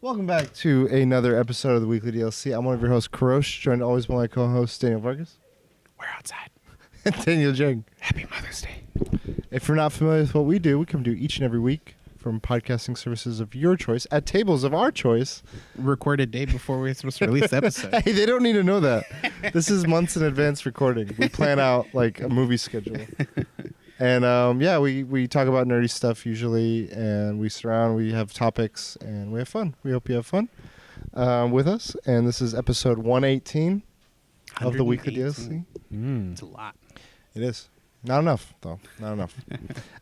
Welcome back to another episode of the Weekly DLC. I'm one of your hosts, Karosh, joined always by my co-host, Daniel Vargas. We're outside. And Daniel Jung. Happy Mother's Day. If you're not familiar with what we do, we come to each and every week from podcasting services of your choice at tables of our choice. Recorded day before we're supposed to release the episode. Hey, they don't need to know that. This is months in advance recording. We plan out like a movie schedule. And we talk about nerdy stuff usually, and we surround, we have topics, and we have fun. We hope you have fun with us. And this is episode 118 of the Weekly DLC. It's a lot. It is. Not enough, though. Not enough.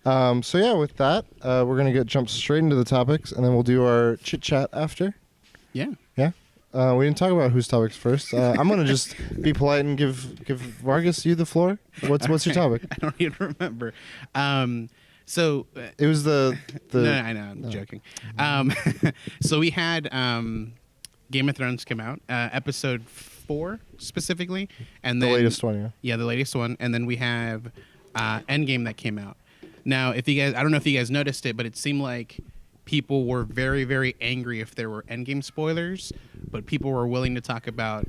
With that, we're going to jump straight into the topics, and then we'll do our chit-chat after. Yeah. Yeah? We didn't talk about whose topics first. I'm going to just be polite and give Vargas, you the floor. What's your topic? I don't even remember. It was the No, I know. I'm joking. So we had Game of Thrones come out, episode 4 specifically. And then, the latest one, yeah. Yeah, the latest one. And then we have Endgame that came out. Now, I don't know if you guys noticed it, but it seemed like people were very, very angry if there were Endgame spoilers, but people were willing to talk about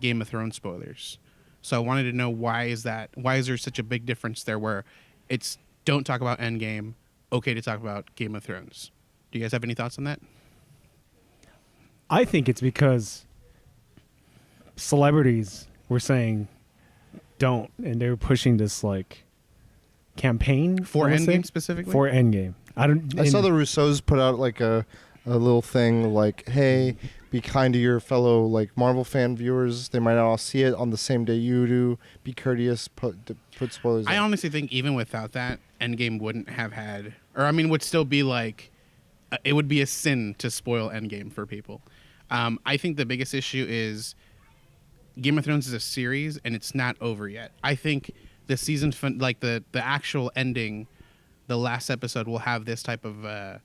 Game of Thrones spoilers. So I wanted to know why is there such a big difference there where it's don't talk about Endgame, okay to talk about Game of Thrones. Do you guys have any thoughts on that? I think it's because celebrities were saying don't, and they were pushing this like campaign For Endgame specifically? For Endgame. I saw the Russos put out like a little thing like, hey, be kind to your fellow like Marvel fan viewers. They might not all see it on the same day you do. Be courteous. Put spoilers. I honestly think even without that, Endgame wouldn't have had, or I mean, would still be like, it would be a sin to spoil Endgame for people. I think the biggest issue is Game of Thrones is a series and it's not over yet. I think the season, like the actual ending, the last episode will have this type of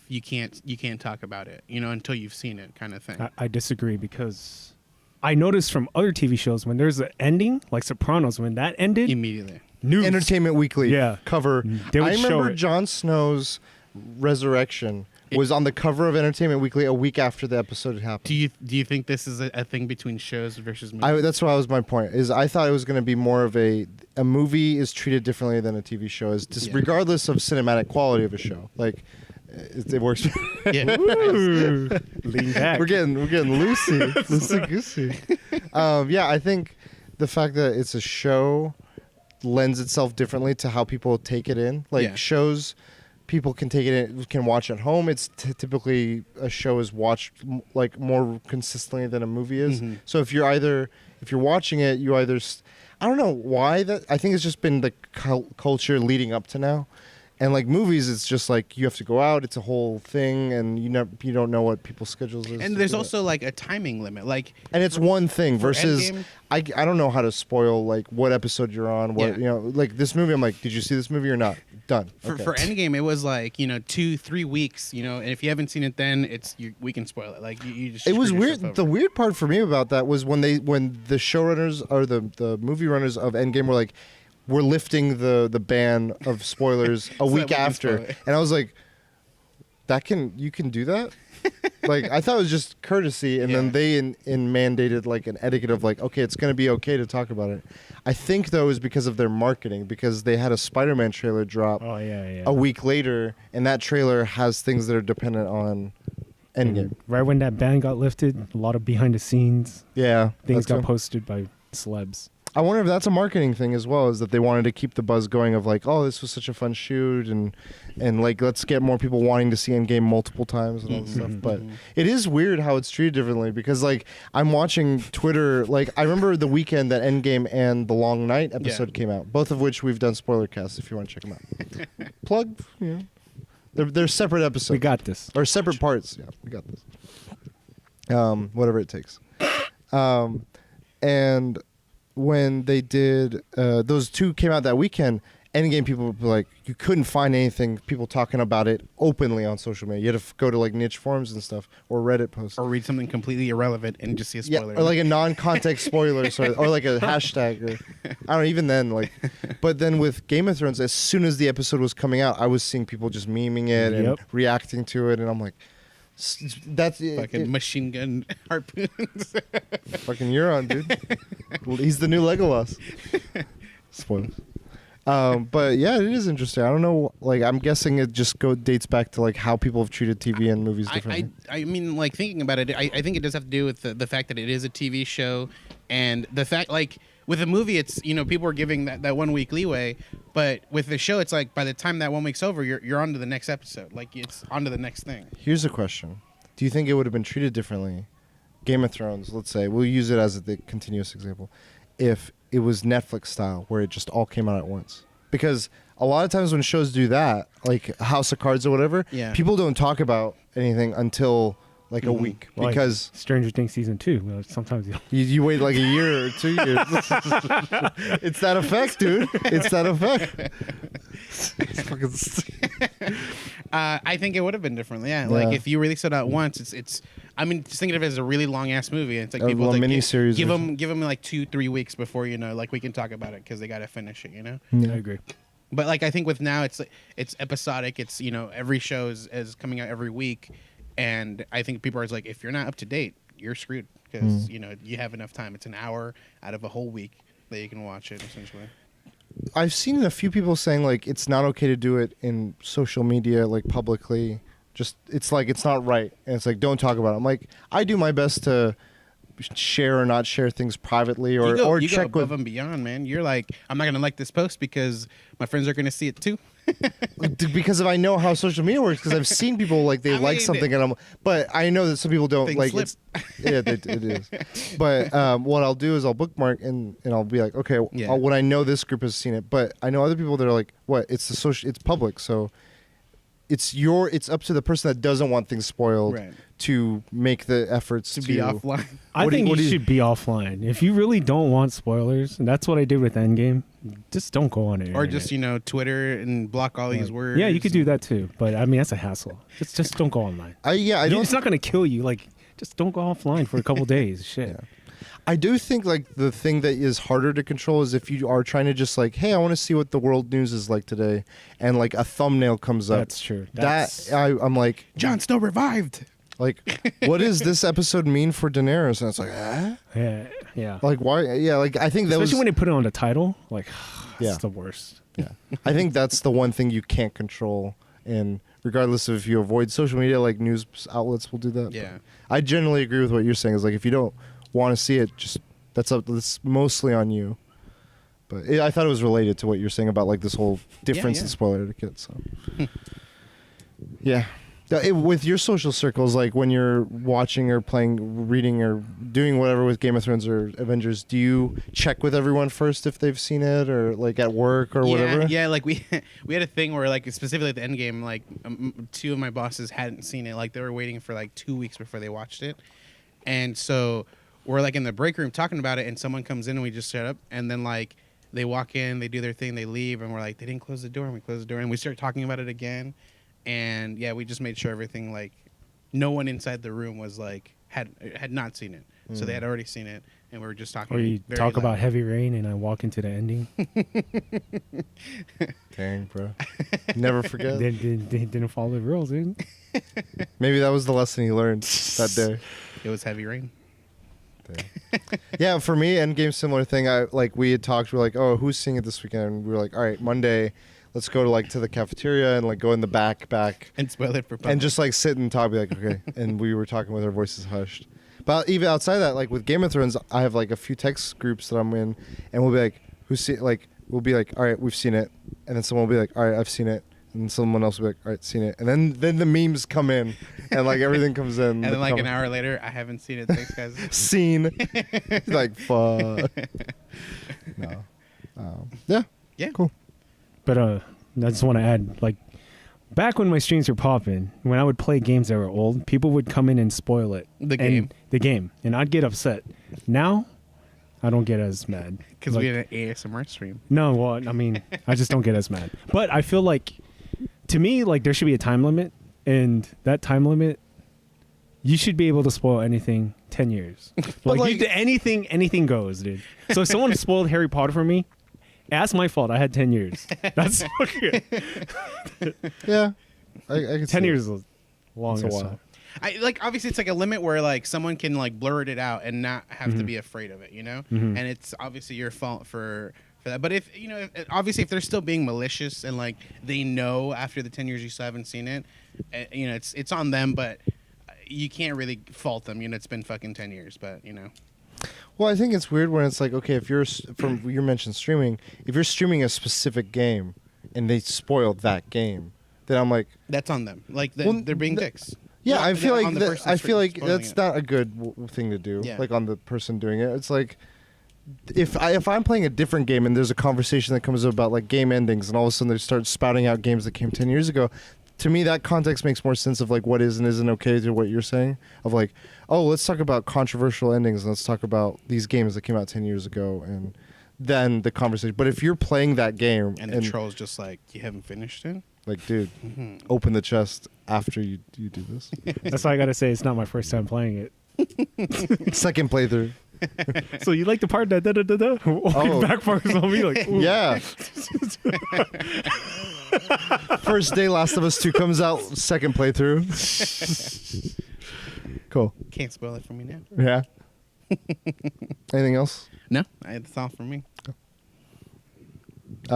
you can't talk about it, until you've seen it kind of thing. I disagree because I noticed from other TV shows when there's an ending, like Sopranos, when that ended, immediately. News. Entertainment Weekly cover. They would I remember show it. Jon Snow's resurrection was on the cover of Entertainment Weekly a week after the episode had happened. Do you think this is a thing between shows versus movies? That's what was my point. Is I thought it was going to be more of a movie is treated differently than a TV show is, just regardless of cinematic quality of a show. Like it works. Yeah. Lean back. We're getting loosey goosey. I think the fact that it's a show lends itself differently to how people take it in. Like shows, people can take it in, can watch at home. It's typically a show is watched like more consistently than a movie is. Mm-hmm. So if you're watching it, you either I don't know why that. I think it's just been the culture leading up to now. And like movies, it's just like you have to go out. It's a whole thing, and you don't know what people's schedules is. And there's also like a timing limit, like. And it's one thing versus Endgame, I don't know how to spoil like what episode you're on. What like this movie. I'm like, did you see this movie or not? Done. For Endgame, it was like 2-3 weeks, and if you haven't seen it, then we can spoil it. Like you just. It was weird. The weird part for me about that was when the showrunners or the movie runners of Endgame were like, we're lifting the ban of spoilers a week after, and I was like, you can do that? Like I thought it was just courtesy, and then they mandated like an etiquette of like, okay, it's going to be okay to talk about it. I think though is because of their marketing, because they had a Spider-Man trailer drop a week later, and that trailer has things that are dependent on Endgame. Right when that ban got lifted, a lot of behind the scenes things got posted by celebs. I wonder if that's a marketing thing as well, is that they wanted to keep the buzz going of like, oh, this was such a fun shoot, and like let's get more people wanting to see Endgame multiple times and all this stuff. But it is weird how it's treated differently, because like I'm watching Twitter, like I remember the weekend that Endgame and The Long Night episode came out, both of which we've done spoiler casts if you want to check them out. Plug, they're separate episodes. We got this. Or separate parts. Yeah, we got this. Whatever it takes. And when they did, those two came out that weekend, Endgame people were like, you couldn't find anything, people talking about it openly on social media. You had to go to like niche forums and stuff, or Reddit posts. Or read something completely irrelevant and just see a spoiler. Yeah, or like a non-context spoiler, or like a hashtag. Or, I don't know, even then, like. But then with Game of Thrones, as soon as the episode was coming out, I was seeing people just memeing it and reacting to it, and I'm like, That's Fucking machine gun harpoons. fucking Euron, dude. He's the new Legolas. Spoilers. But yeah, it is interesting. I don't know. Like, I'm guessing it just dates back to like how people have treated TV and movies differently. I mean, like thinking about it, I think it does have to do with the fact that it is a TV show, and the fact like with a movie, it's people are giving that 1 week leeway, but with the show, it's like by the time that 1 week's over, you're on to the next episode. Like it's on to the next thing. Here's a question: do you think it would have been treated differently? Game of Thrones, let's say, we'll use it as the continuous example. If it was Netflix style, where it just all came out at once. Because a lot of times when shows do that, like House of Cards or whatever, people don't talk about anything until like a week. Like because Stranger Things season 2. Sometimes you wait like a year or 2 years. It's that effect, dude. It's that effect. It's fucking I think it would have been different. Yeah. Like if you release it at once, it's. I mean, just think of it as a really long ass movie. It's like people like mini-series give them like 2-3 weeks before like we can talk about it because they got to finish it. Yeah, I agree. But like I think with now it's episodic. It's every show is coming out every week, and I think people are like, if you're not up to date, you're screwed because you have enough time. It's an hour out of a whole week that you can watch it essentially. I've seen a few people saying like it's not okay to do it in social media, like publicly. Just it's like it's not right, and it's like don't talk about it. I'm like I do my best to share or not share things privately, or you check go above with and beyond, man. You're like I'm not gonna like this post because my friends are gonna see it too. because if I know how social media works, because I've seen people like they like something, and but I know that some people don't like slip. it's. Yeah, it is. But what I'll do is I'll bookmark and I'll be like, okay, when I know this group has seen it, but I know other people that are like, what? It's it's public, so. It's up to the person that doesn't want things spoiled to make the efforts to be offline. I think you should be offline. If you really don't want spoilers, and that's what I did with Endgame, just don't go on it. Or just, Twitter and block all these words. Yeah, you could do that too. But I mean, that's a hassle. Just don't go online. It's not going to kill you. Like, just don't go offline for a couple days. Shit. Yeah. I do think like the thing that is harder to control is if you are trying to just like, hey, I want to see what the world news is like today, and like a thumbnail comes up. That's true. I'm like, Jon Snow revived. Like, what does this episode mean for Daenerys? And it's like, yeah. Like why? Yeah, like I think that especially when they put it on the title. Like, it's the worst. Yeah, I think that's the one thing you can't control, and regardless of if you avoid social media, like news outlets will do that. Yeah, but I generally agree with what you're saying. Is like if you don't want to see it, just that's mostly on you. But I thought it was related to what you're saying about like this whole difference in spoiler etiquette. So yeah, with your social circles, like when you're watching or playing, reading or doing whatever with Game of Thrones or Avengers, do you check with everyone first if they've seen it, or like at work or whatever? Yeah, like we had a thing where like specifically at the Endgame, like 2 of my bosses hadn't seen it. Like they were waiting for like 2 weeks before they watched it, and so we're like in the break room talking about it, and someone comes in and we just shut up, and then like they walk in, they do their thing, they leave, and we're like, they didn't close the door, and we close the door, and we start talking about it again, and yeah, we just made sure everything, like no one inside the room was like had not seen it, so they had already seen it, and we were just talking. Or you talk about Heavy Rain, and I walk into the ending. Dang, bro, never forget. They didn't follow the rules, dude. Maybe that was the lesson he learned that day. It was Heavy Rain. Yeah, for me, Endgame, similar thing. We had talked. We're like, oh, who's seeing it this weekend? And we were like, all right, Monday, let's go to the cafeteria and like go in the back and spoil it for public. and just like sit and talk. Be like, okay. And we were talking with our voices hushed. But even outside of that, like with Game of Thrones, I have like a few text groups that I'm in, and we'll be like, who's seen? Like we'll be like, all right, we've seen it, and then someone will be like, all right, I've seen it. And someone else will be like, all right, seen it. And then the memes come in and like everything comes in. And then like an hour later, I haven't seen it. Thanks, guys. Scene. Like, fuck. No. Yeah. Cool. But I just want to add, like, back when my streams were popping, when I would play games that were old, people would come in and spoil it. The game. And I'd get upset. Now, I don't get as mad. Because we had an ASMR stream. No, well, I mean, I just don't get as mad. But I feel like, to me, like there should be a time limit, and that time limit, you should be able to spoil anything 10 years. Like anything goes, dude. So if someone spoiled Harry Potter for me, that's my fault. I had 10 years. That's okay. Yeah. I 10 years is long. It's a while. I like obviously it's like a limit where like someone can like blurt it out and not have to be afraid of it, you know. And it's obviously your fault for that. But if you know, obviously if they're still being malicious and like they know after the 10 years you still haven't seen it, you know, it's on them. But you can't really fault them. You know, it's been fucking 10 years. But you know. Well, I think it's weird when it's like, okay, if you're from you mentioned streaming, if you're streaming a specific game and they spoil that game, then I'm like, that's on them. Like they're being dicks. Yeah, Not I feel like on the person I feel like spoiling that's it. not a good thing to do. Yeah. Like on the person doing it, it's like if I'm playing a different game and there's a conversation that comes up about like game endings, and all of a sudden they start spouting out games that came 10 years ago. To me, that context makes more sense of like what is and isn't okay to what you're saying. Of like, oh, let's talk about controversial endings and let's talk about these games that came out 10 years ago, and then the conversation. But if you're playing that game And the troll's just like, you haven't finished it? like, dude, open the chest after you do this. That's why I gotta say it's not my first time playing it. Second playthrough. So you like the part that Oh. backfires on me like ooh. Yeah. First day Last of Us 2 comes out, second playthrough. Cool. Can't spoil it for me now. Yeah. Anything else? No, that's all for me. Do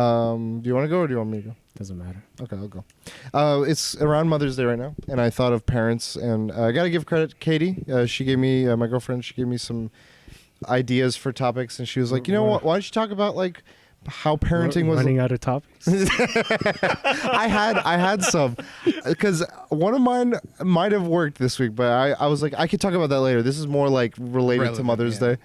you want to go or do you want me to go? Doesn't matter. Okay, I'll go. It's around Mother's Day right now, and I thought of parents, and I got to give credit to Katie. She gave me, my girlfriend, she gave me some ideas for topics, and she was like, you know what, why don't you talk about like how parenting was running out of topics. I had some because one of mine might have worked this week, but I was like, I could talk about that later. This is more like related to Relevant, Mother's yeah. Day.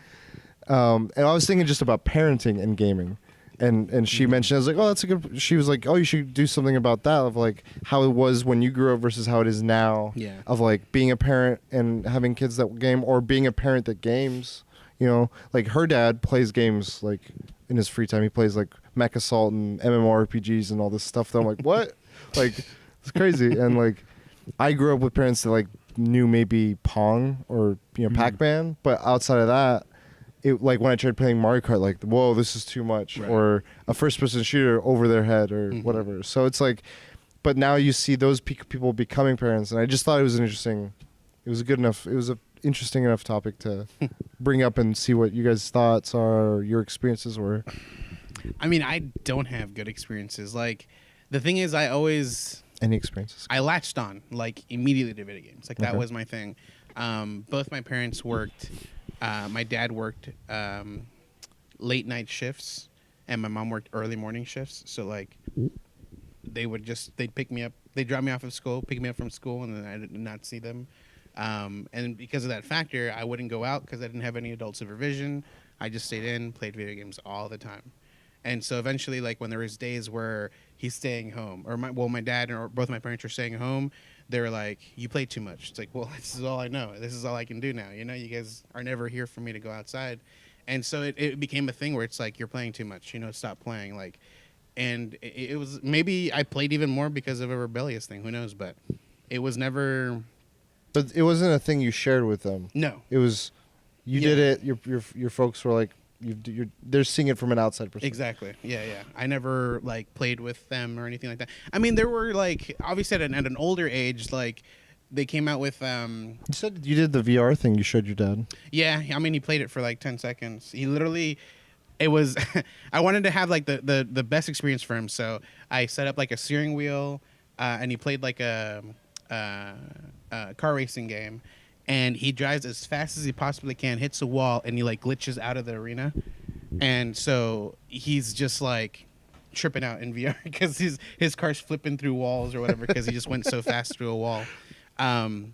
And I was thinking just about parenting and gaming. And she mentioned, I was like, oh, that's a good, she was like, oh, you should do something about that, of like how it was when you grew up versus how it is now. Yeah. Of like being a parent and having kids that game, or being a parent that games. You know, like her dad plays games like in his free time. He plays like Mech Assault and MMORPGs and all this stuff. That I'm like, what? Like, it's crazy. And like, I grew up with parents that like knew maybe Pong or Pac-Man, but outside of that, it like when I tried playing Mario Kart, like, whoa, this is too much, Right. or a first-person shooter over their head or whatever. So it's like, but now you see those people becoming parents, and I just thought it was an interesting. It was a good enough. It was a interesting enough topic to bring up and see what you guys' thoughts are, or your experiences were. I mean, I don't have good experiences. Like, the thing is, Any experiences? I latched on like immediately to video games. Like that Okay. was my thing. Both my parents worked. My dad worked late night shifts, and my mom worked early morning shifts. So like, they'd pick me up. They'd drop me off of school, pick me up from school, and then I did not see them. And because of that factor, I wouldn't go out because I didn't have any adult supervision. I just stayed in, played video games all the time. And so eventually, like when there was days where he's staying home, or my dad or both my parents are staying home, they were like, "You play too much." It's like, well, this is all I know. This is all I can do now. You know, you guys are never here for me to go outside. And so it became a thing where it's like, you're playing too much. You know, stop playing. Like, and it was, maybe I played even more because of a rebellious thing. Who knows? But it was never. But it wasn't a thing you shared with them. No. It was, you Yeah. did it. Your folks were like, they're seeing it from an outside perspective. Exactly. Yeah. I never like played with them or anything like that. I mean, there were like obviously at an older age, like they came out with You said you did the VR thing. You showed your dad. yeah. I mean, he played it for like 10 seconds. He literally, it was. I wanted to have like the best experience for him, so I set up like a steering wheel, and he played like a car racing game. And he drives as fast as he possibly can, hits a wall, and he like glitches out of the arena. And so he's just like tripping out in VR because his car's flipping through walls or whatever because he just went so fast through a wall. And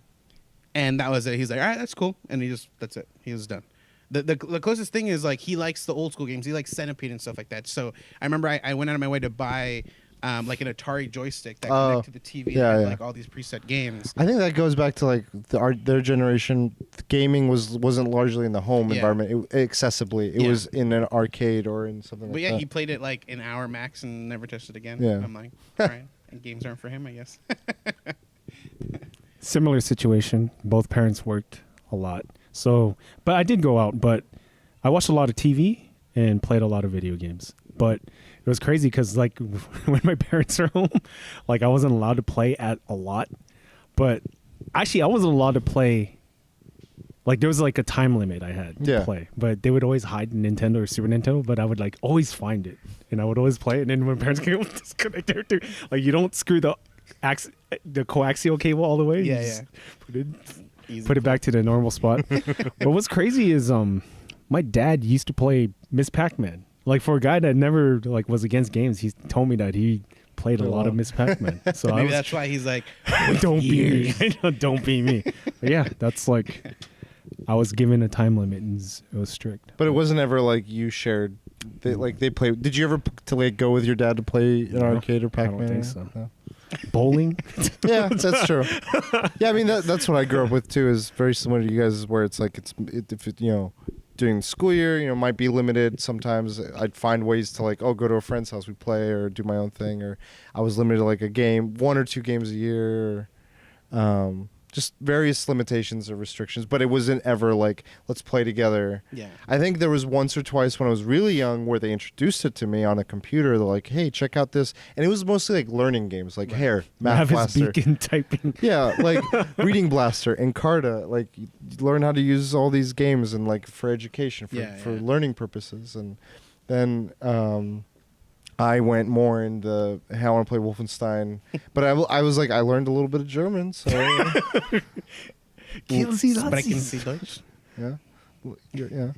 that was it. He's like, all right, that's cool. And that's it. He was done. The closest thing is like he likes the old school games. He likes Centipede and stuff like that. So I remember I went out of my way to buy like an Atari joystick that connected to the TV yeah, and had yeah. like all these preset games. I think that goes back to like their generation. Gaming wasn't largely in the home Yeah. environment. Accessibly, it Yeah. was in an arcade or in something But like yeah, that. he played it like an hour max and never touched it again. Yeah. I'm like, all right, and games aren't for him, I guess. Similar situation. Both parents worked a lot. So, but I did go out, but I watched a lot of TV and played a lot of video games. But it was crazy because like when my parents are home, like I wasn't allowed to play at a lot. But Actually, I wasn't allowed to play. Like there was like a time limit I had to play, but they would always hide Nintendo or Super Nintendo. But I would like always find it, and I would always play it. And then when parents came, disconnect everything. Like you don't screw the coaxial cable all the way. Yeah, you just Easy. put it back to the normal spot. But what's crazy is my dad used to play Miss Pac-Man. Like for a guy that never like was against games, he told me that he played a lot of Miss Pac-Man. So Maybe that's why he's like, don't be me. Don't be me. But yeah, that's like I was given a time limit and it was strict. But it wasn't ever like you shared. They play. Did you ever to like go with your dad to play an arcade or Pac-Man? I don't think so. No. Bowling? Yeah, that's true. Yeah, I mean that's what I grew up with too. Is very similar to you guys, where it's like if it, during the school year, might be limited. Sometimes I'd find ways to like, go to a friend's house, we play, or do my own thing, or I was limited to like a game, 1 or 2 games a year, just various limitations or restrictions. But it wasn't ever like, let's play together. yeah. I think there was once or twice when I was really young where they introduced it to me on a computer. They're like, hey, check out this. And it was mostly like learning games, like Hair, Math Blaster. Beacon typing. Yeah, like Reading Blaster, Encarta. Like you learn how to use all these games and like for education, for learning purposes. And then I went more into hey, I want to play Wolfenstein. But I was like, I learned a little bit of German, so... Sprechen Sie Deutsch? Yeah. Yeah.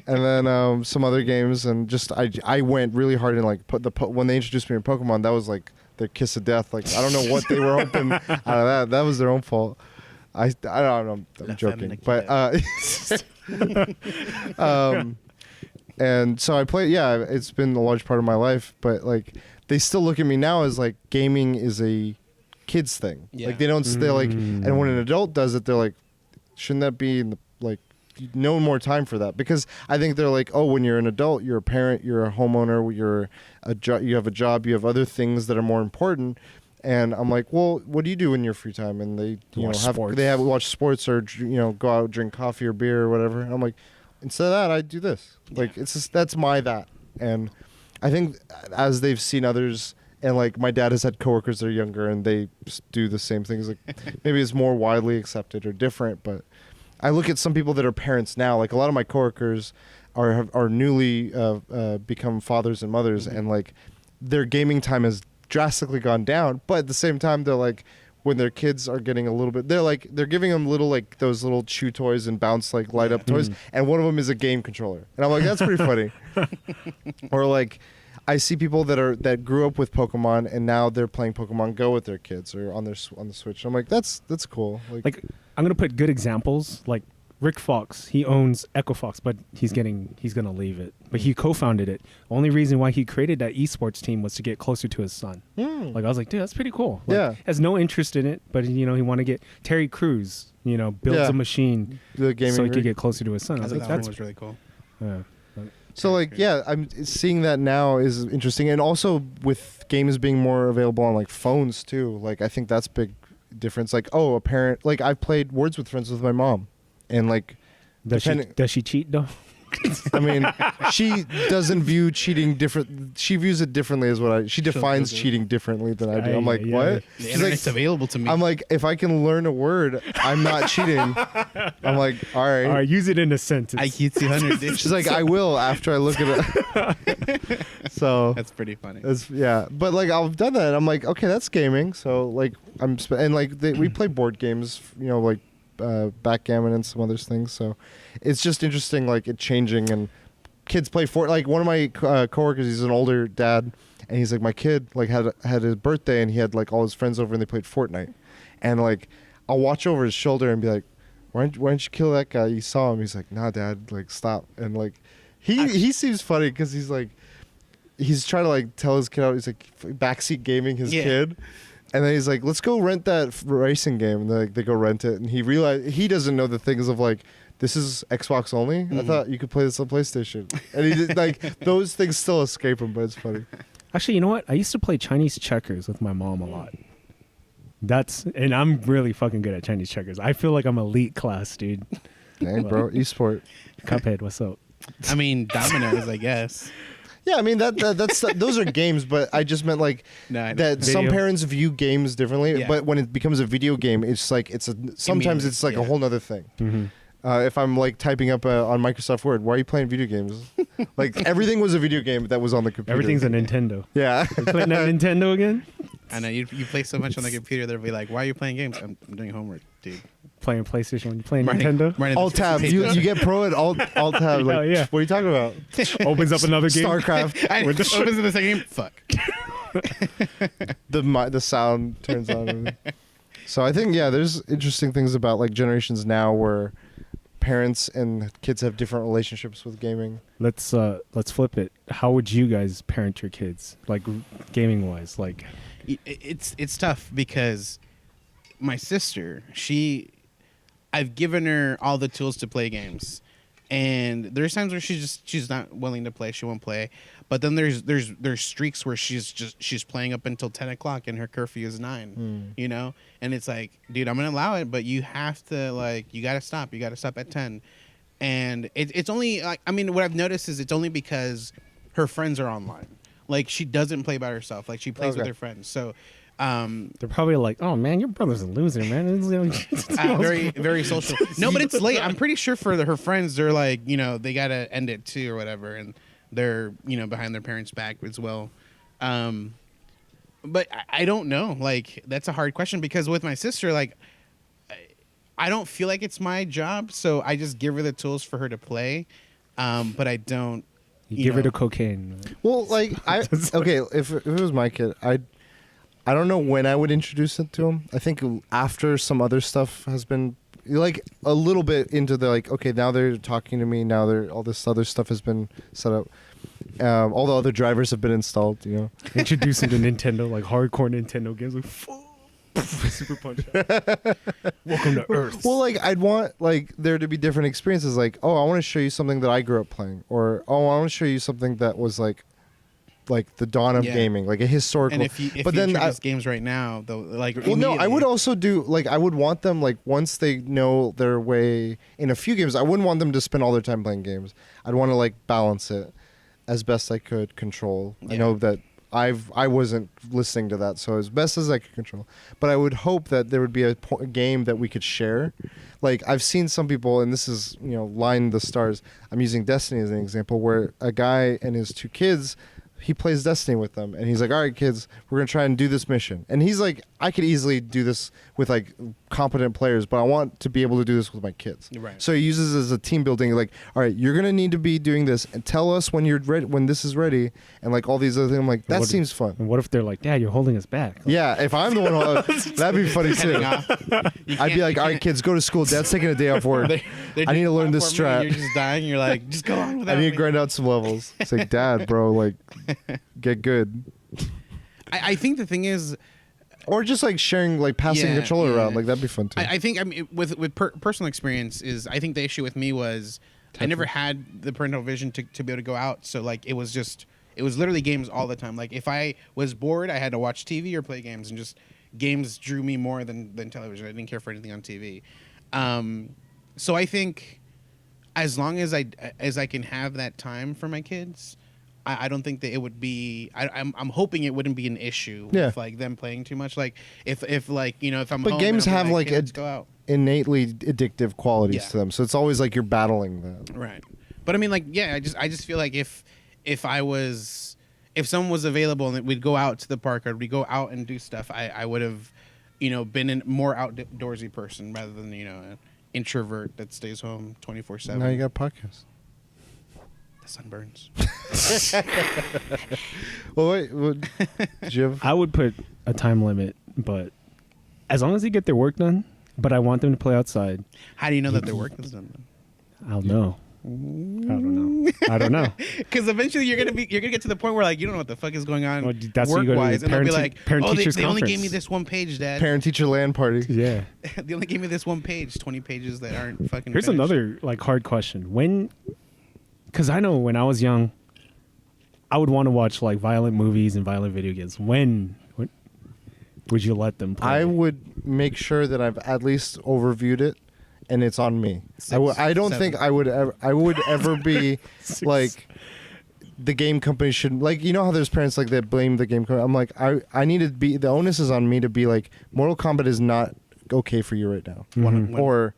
And then some other games, and just I went really hard in like when they introduced me to Pokemon, that was like their kiss of death. Like I don't know what they were hoping out of that. That was their own fault. I don't know. I'm joking, but and so I play. Yeah, it's been a large part of my life, but like they still look at me now as like gaming is a kids thing. Yeah. Like they don't. They're like, and when an adult does it, they're like, shouldn't that be in the like. No more time for that, because I think they're like, oh, when you're an adult, you're a parent, you're a homeowner, you have a job, you have other things that are more important. And I'm like, well, what do you do in your free time? And they watch sports or go out, drink coffee or beer or whatever. And I'm like, instead of that, I do this. Like it's just that's my that. And I think as they've seen others, and like my dad has had coworkers that are younger and they do the same things. Like maybe it's more widely accepted or different, but. I look at some people that are parents now. Like a lot of my coworkers are newly become fathers and mothers, and like their gaming time has drastically gone down. But at the same time, they're like when their kids are getting a little bit, they're giving them little like those little chew toys and bounce like light up toys, and one of them is a game controller, and I'm like, that's pretty funny. Or like. I see people that grew up with Pokemon and now they're playing Pokemon Go with their kids or on the Switch. I'm like, that's cool. Like I'm gonna put good examples. Like Rick Fox, he owns Echo Fox, but he's gonna leave it. But he co-founded it. Only reason why he created that esports team was to get closer to his son. Like I was like, dude, that's pretty cool. Like, has no interest in it, but he want to get Terry Crews. Builds a machine so he could get closer to his son. I was like, that was really cool. Yeah. So like, yeah, I'm seeing that now is interesting, and also with games being more available on like phones too. Like I think that's a big difference. Like, a parent, like I've played Words with Friends with my mom, and like, does she cheat though? I mean, she doesn't view cheating different. She views it differently as she defines cheating differently than I do. I'm like, what? The internet's available to me. I'm like, if I can learn a word, I'm not cheating. I'm like, all right, use it in a sentence. I can't see 100 digits. She's like, I will after I look at it. So that's pretty funny. Yeah, but like I've done that. And I'm like, okay, that's gaming. So like we play board games. Like. Backgammon and some other things, so it's just interesting, like it changing, and kids play like one of my coworkers, he's an older dad, and he's like, my kid like had his birthday and he had like all his friends over and they played Fortnite, and like I'll watch over his shoulder and be like, why didn't you kill that guy? You saw him. He's like, nah dad, like stop. And like he seems funny because he's like he's trying to like tell his kid out, he's like backseat gaming his kid. And then he's like, let's go rent that racing game. And they go rent it. And he realized he doesn't know the things of like, this is Xbox only? I thought you could play this on PlayStation. And he did, like, those things still escape him, but it's funny. Actually, you know what? I used to play Chinese checkers with my mom a lot. And I'm really fucking good at Chinese checkers. I feel like I'm elite class, dude. Dang, bro. Esport. Cuphead, what's up? I mean, dominoes, I guess. Yeah, I mean that's those are games, but I just meant like that some parents view games differently. Yeah. But when it becomes a video game, it's like sometimes it's like a whole nother thing. Mm-hmm. If I'm like typing up on Microsoft Word, why are you playing video games? Like everything was a video game that was on the computer. Everything's a Nintendo. Yeah. You playing that Nintendo again? I know you play so much on the computer. They'll be like, "Why are you playing games?" I'm doing homework, dude. Playing PlayStation when you playing Nintendo? Alt tab. You get pro at alt tab. Like, yeah. What are you talking about? Opens up another game. StarCraft. Opens in the second game. Fuck. The sound turns on. So I think there's interesting things about like generations now where parents and kids have different relationships with gaming. Let's flip it. How would you guys parent your kids, like gaming wise? Like, it's tough because my sister, I've given her all the tools to play games, and there's times where she's not willing to play. She won't play. But then there's streaks where she's playing up until 10 o'clock and her curfew is 9, you know? And it's like, dude, I'm going to allow it, but you have to, like, you got to stop. You got to stop at 10. And it's only, like, I mean, what I've noticed is it's only because her friends are online. Like, she doesn't play by herself. Like, she plays with her friends. So, they're probably like, "Oh man, your brother's a loser, man." Very, very social. No, but it's late. I'm pretty sure for her friends, they're like, you know, they got to end it too or whatever. And they're, you know, behind their parents' back as well. But I don't know. Like, that's a hard question because with my sister, like, I don't feel like it's my job, so I just give her the tools for her to play. But I don't. You give her the cocaine. Well, like, if it was my kid, I don't know when I would introduce it to him. I think after some other stuff has been like a little bit into the like, okay, now they're talking to me. Now all this other stuff has been set up. All the other drivers have been installed. You know, introduce him to Nintendo, like hardcore Nintendo games, like Super Punch Out. Welcome to Earth. Well, like I'd want like there to be different experiences. Like, oh, I want to show you something that I grew up playing, or oh, I want to show you something that was like the dawn of gaming, like a historical. And if you introduce games right now, though, like, well, no, I would also do like I would want them like once they know their way in a few games. I wouldn't want them to spend all their time playing games. I'd want to like balance it as best I could control. I know that I wasn't listening to that, so as best as I could control. But I would hope that there would be a game that we could share. Like I've seen some people, and this is line the stars. I'm using Destiny as an example, where a guy and his 2 kids. He plays Destiny with them, and he's like, all right, kids, we're going to try and do this mission. And he's like, I could easily do this with, like, competent players, but I want to be able to do this with my kids. Right. So he uses it as a team building, like, all right, you're going to need to be doing this, and tell us when you're ready, when this is ready, and, like, all these other things. I'm like, that seems fun. And what if they're like, Dad, you're holding us back? Like, yeah, if I'm the one, that'd be funny, too. I'd be like, all right, kids, go to school. Dad's taking a day off work. I need to learn this strat. You're just dying. You're like, just go on without I need to grind out some levels. It's like, Dad, bro, like, get good. I think the thing is, or just like sharing, like passing the controller around, like that'd be fun too. I think with personal experience is I think the issue with me was I never had the parental vision to be able to go out, so like it was literally games all the time. Like if I was bored, I had to watch TV or play games, and just games drew me more than television. I didn't care for anything on TV. So I think as long as I can have that time for my kids. I don't think that it would be. I'm hoping it wouldn't be an issue with like them playing too much. Like if like if I'm. But home games have like go out. Innately addictive qualities to them, so it's always like you're battling that. Right, but I mean, like, I just feel like if someone was available and we'd go out to the park or we'd go out and do stuff, I would have, been a more outdoorsy person rather than an introvert that stays home 24/7. Now you got podcasts. The sun burns. Well, wait. Did you have? I would put a time limit, but as long as they get their work done. But I want them to play outside. How do you know that their work is done? I don't know. I don't know. Because eventually you're gonna get to the point where like you don't know what the fuck is going on that's work-wise, and they'll be like, they only gave me this one page, Dad. Parent-teacher LAN party. Yeah. They only gave me this one page, 20 pages that aren't fucking. Here's finished. another like hard question. Because I know when I was young, I would want to watch like violent movies and violent video games. When would you let them play? I would make sure that I've at least overviewed it, and it's on me. I don't think I would ever be like the game company should, like, you know how there's parents like that blame the game company. I'm like, I need to be, the onus is on me to be like, Mortal Kombat is not okay for you right now. Mhm. Or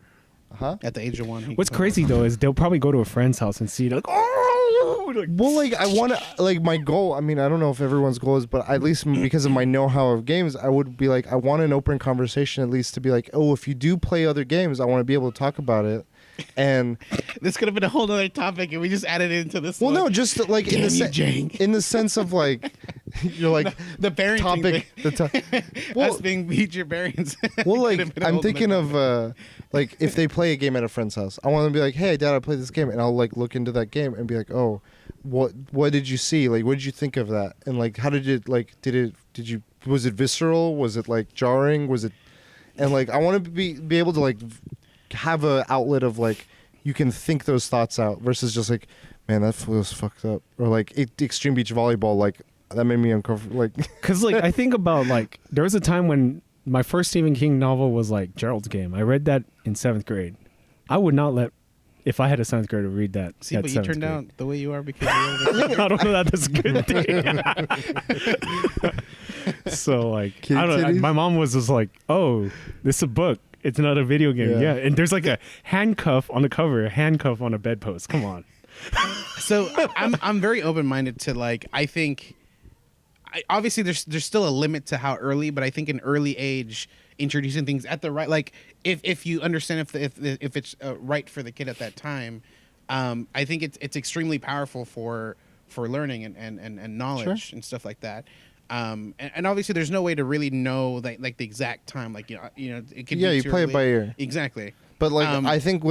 at the age of 1. What's crazy though is they'll probably go to a friend's house and see it like, oh, like, well, like I want to, like my goal. I mean, I don't know if everyone's goal is, but at least because of my know-how of games, I would be like, I want an open conversation at least to be like, oh, if you do play other games, I want to be able to talk about it. And this could have been a whole other topic, and we just added it into this. well, one. no, just like in the sense of like you're like the parenting topic. thing. Us being feature parents. Well, like I'm thinking of like if they play a game at a friend's house, I want them to be like, hey, Dad, I played this game, and I'll like look into that game and be like, oh, what did you see? Like, what did you think of that? And like, how did it like? Did you was it visceral? Was it like jarring? Was it? And like, I want to be able to like have a outlet of like you can think those thoughts out versus just like, man, that feels fucked up, or like extreme beach volleyball, like that made me uncomfortable, like because like I think about like there was a time when my first Stephen King novel was like Gerald's Game. I read that in 7th grade. I would not let, if I had a 7th grader read that. See, at but you 7th turned grade. out the way you are because you I don't know that that's a good thing. So like, Kid I don't know. titties? My mom was just like, "Oh, this is a book. It's not a video game." Yeah. Yeah, and there's like a handcuff on the cover, a handcuff on a bedpost. Come on. So I'm very open minded to like I think. Obviously, there's still a limit to how early, but I think an early age introducing things at the right, like if you understand if it's right for the kid at that time, I think it's extremely powerful for learning and knowledge and stuff like that. And obviously, there's no way to really know like the exact time. Like you know, it could be you too play early. it by ear. Exactly. But like I think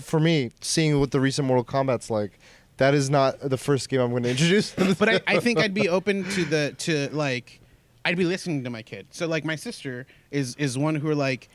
for me, seeing what the recent Mortal Kombat's like, that is not the first game I'm going to introduce. But I think I'd be open to like I'd be listening to my kid. So like my sister is one who are like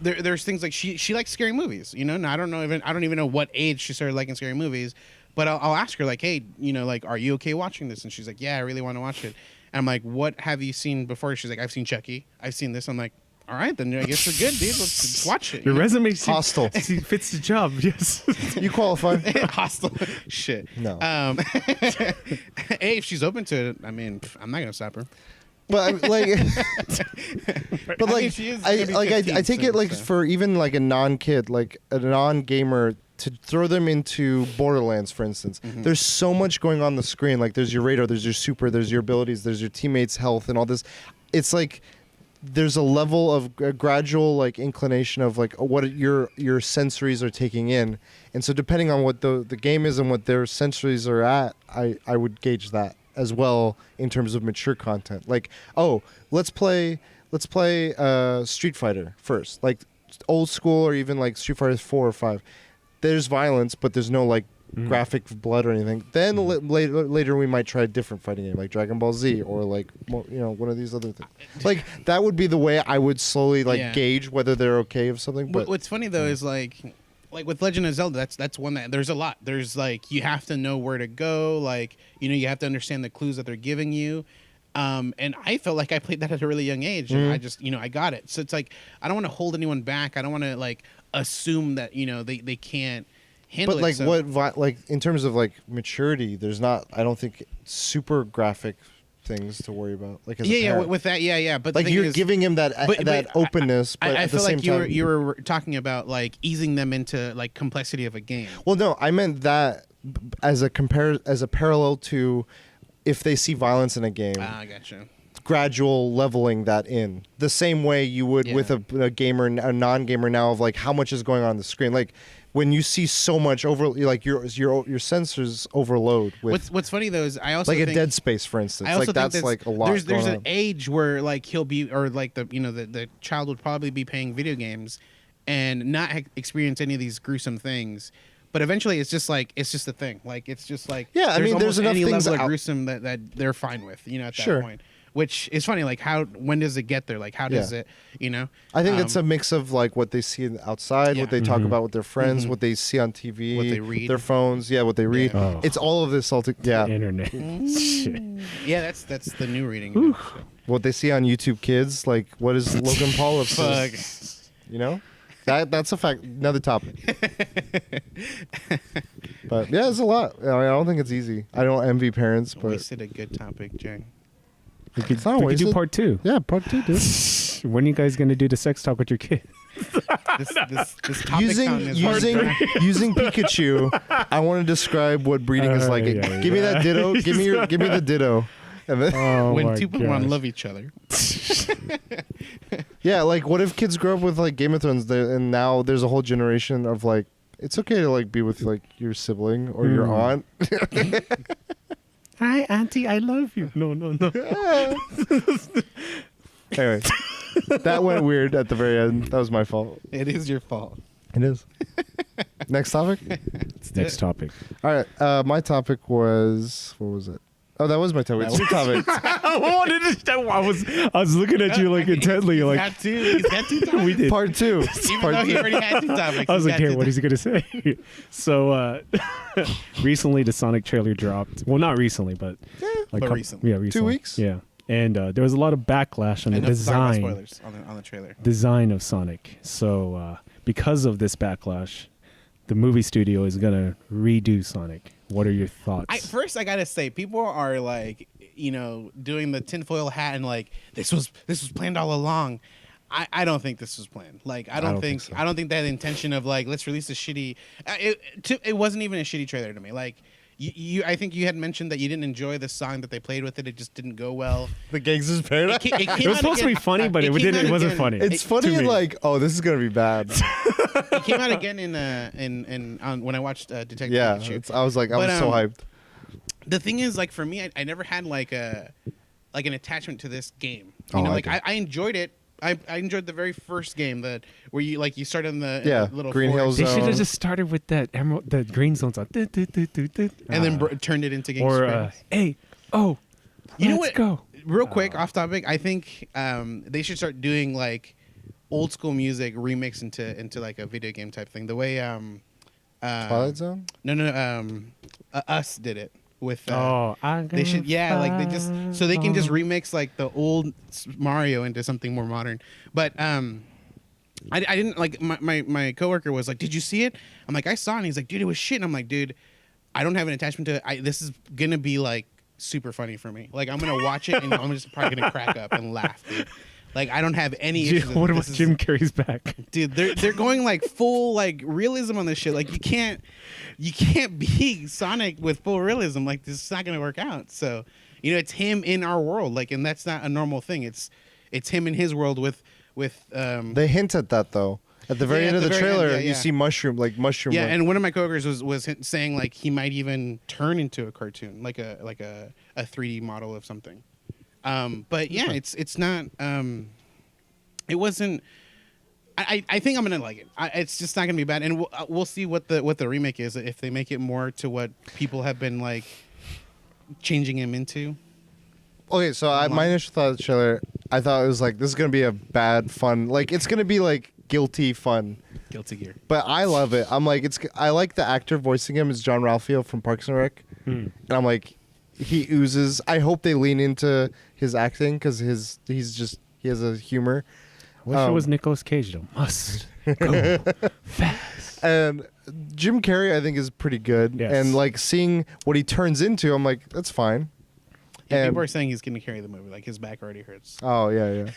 there's things like she likes scary movies, you know. And I don't even know what age she started liking scary movies, but I'll ask her like, hey, you know, like, are you okay watching this? And she's like, yeah, I really want to watch it. And I'm like, what have you seen before? She's like, I've seen Chucky, I've seen this. I'm like, all right, then I guess we're good, dude. Let's watch it. Your resume Hostile. fits the job. Yes. You qualify. Hostile. Shit. No. Hey, if she's open to it, I mean, I'm not gonna stop her. But like, but I like, mean, she is I gonna be like 15 I take it soon, like so. for even like a non-kid, like a non-gamer, to throw them into Borderlands, for instance. There's so much going on the screen. Like there's your radar, there's your super, there's your abilities, there's your teammates' health, and all this. It's like there's a level of a gradual like inclination of like what your sensories are taking in, and so depending on what the game is and what their sensories are at, I would gauge that as well in terms of mature content. Like, oh, let's play Street Fighter first, like old school or even like Street Fighter 4 or 5. There's violence, but there's no like graphic blood or anything. Then later we might try a different fighting game like Dragon Ball Z or like one of these other things. Like that would be the way I would slowly gauge whether they're okay with something. But What's funny though is like with Legend of Zelda, that's one that there's a lot. There's like you have to know where to go. Like you have to understand the clues that they're giving you. And I felt like I played that at a really young age, and I just I got it. So it's like I don't want to hold anyone back. I don't want to like assume that they can't handle but it. like like in terms of like maturity, there's not. I don't think super graphic things to worry about. Like as a parent. with that, yeah. But like the thing you're is, giving him that openness, but I at the feel same like time, you were talking about like easing them into like complexity of a game. Well, no, I meant that as a parallel to if they see violence in a game. I gotcha. Gradual leveling that in the same way you would with a gamer, a non-gamer now, of like how much is going on the screen. Like when you see so much over, like your sensors overload with. What's funny though is I also like think, a Dead Space, for instance. I also like think that's like a lot. There's an age where like he'll be, or like the child would probably be playing video games and not experience any of these gruesome things. But eventually, it's just a thing. Like it's just like I mean, there's enough any things level of gruesome that they're fine with. At Sure. that point. Which is funny, like when does it get there? Like how does it, I think it's a mix of like what they see outside, what they talk about with their friends, what they see on TV, what they read, their phones, what they read. Oh. It's all of this all Internet. Shit. Yeah, that's the new reading. What they see on YouTube Kids, like what is Logan Paul up to? That's a fact. Another topic. But yeah, it's a lot. I don't think it's easy. I don't envy parents, but Wasted a good topic, Jay. We could, It's not we could do wasted. part 2. yeah, part 2, dude. When are you guys gonna do the sex talk with your kid? This topic fountain is using Pikachu, I want to describe what breeding is like. yeah, Give me that ditto. Give me the ditto. And then, Oh when my two Pokemon gosh. love each other. yeah, like what if kids grow up with like Game of Thrones and now there's a whole generation of like it's okay to like be with like your sibling or your aunt. Hi, Auntie, I love you. No. Anyway, that went weird at the very end. That was my fault. It is your fault. It is. Next topic. Next topic. All right. My topic was what was it? Oh, that was my topic. It's your topic. I was looking at you like intently, He's like got two topics. we did. Part 2. Even Part though he two. already had 2 topics. I was he's like, got here, two what is he gonna say? So recently, the Sonic trailer dropped. Well, not recently, but But recently. Yeah, recently. 2 weeks? Yeah, and there was a lot of backlash on the Enough to talk about design. spoilers on the trailer. Design of Sonic. So because of this backlash, the movie studio is gonna redo Sonic. What are your thoughts? First, I gotta say, people are like, doing the tinfoil hat and like this was planned all along. I don't think this was planned. Like, I don't think so. I don't think that intention of like let's release a shitty. It wasn't even a shitty trailer to me. Like. I think you had mentioned that you didn't enjoy the song that they played with it. It just didn't go well. The Gangster's Paradise. It was supposed to be funny, but it wasn't funny. It's funny To and me. like, oh, this is gonna be bad. It came out again in when I watched Detective Yeah, Pikachu. I was like, I was But, so hyped. The thing is, like for me, I never had like an attachment to this game. Oh, I Like do. I enjoyed it. I enjoyed the very first game where you start in the little Green forest They Hills. should have Zone. just started with that emerald, the green zone song, and then turned it into Gangsta's or Paradise. hey, oh, You know let's what? go. Real quick, off topic. I think they should start doing like old school music remixed into like a video game type thing. The way Twilight Zone. no Us did it with They should like they just so they can just remix like the old Mario into something more modern. But I didn't like my coworker was like, "Did you see it?" I'm like, "I saw it." And he's like, "Dude, it was shit." And I'm like, "Dude, I don't have an attachment to it. This is gonna be like super funny for me. Like I'm gonna watch it and I'm just probably gonna crack up and laugh, dude. Like I don't have any issues with What it. about Jim Carrey's back? Dude, they're going like full like realism on this shit. Like you can't be Sonic with full realism. Like this is not gonna work out. So it's him in our world. Like, and that's not a normal thing. It's him in his world with They hint at that though. At the very Yeah, end at of the the very end, trailer, yeah, you yeah. see mushroom. yeah. And one of my coworkers was saying like he might even turn into a cartoon, like a 3D model of something. But yeah, it's not. It wasn't. I think I'm gonna like it. It's just not gonna be bad, and we'll see what the remake is if they make it more to what people have been like changing him into. Okay, so my initial thought of the trailer, I thought it was like this is gonna be a bad fun, like it's gonna be like guilty fun. Guilty Gear. But I love it. I'm like I like the actor voicing him is John Ralphio from Parks and Rec, and I'm like he oozes. I hope they lean into his acting because he has a humor. Wish it was Nicolas Cage though. Must go fast. And Jim Carrey, I think, is pretty good. Yes. And like seeing what he turns into, I'm like, that's fine. Yeah, And- people are saying he's gonna carry the movie. Like his back already hurts. Oh yeah.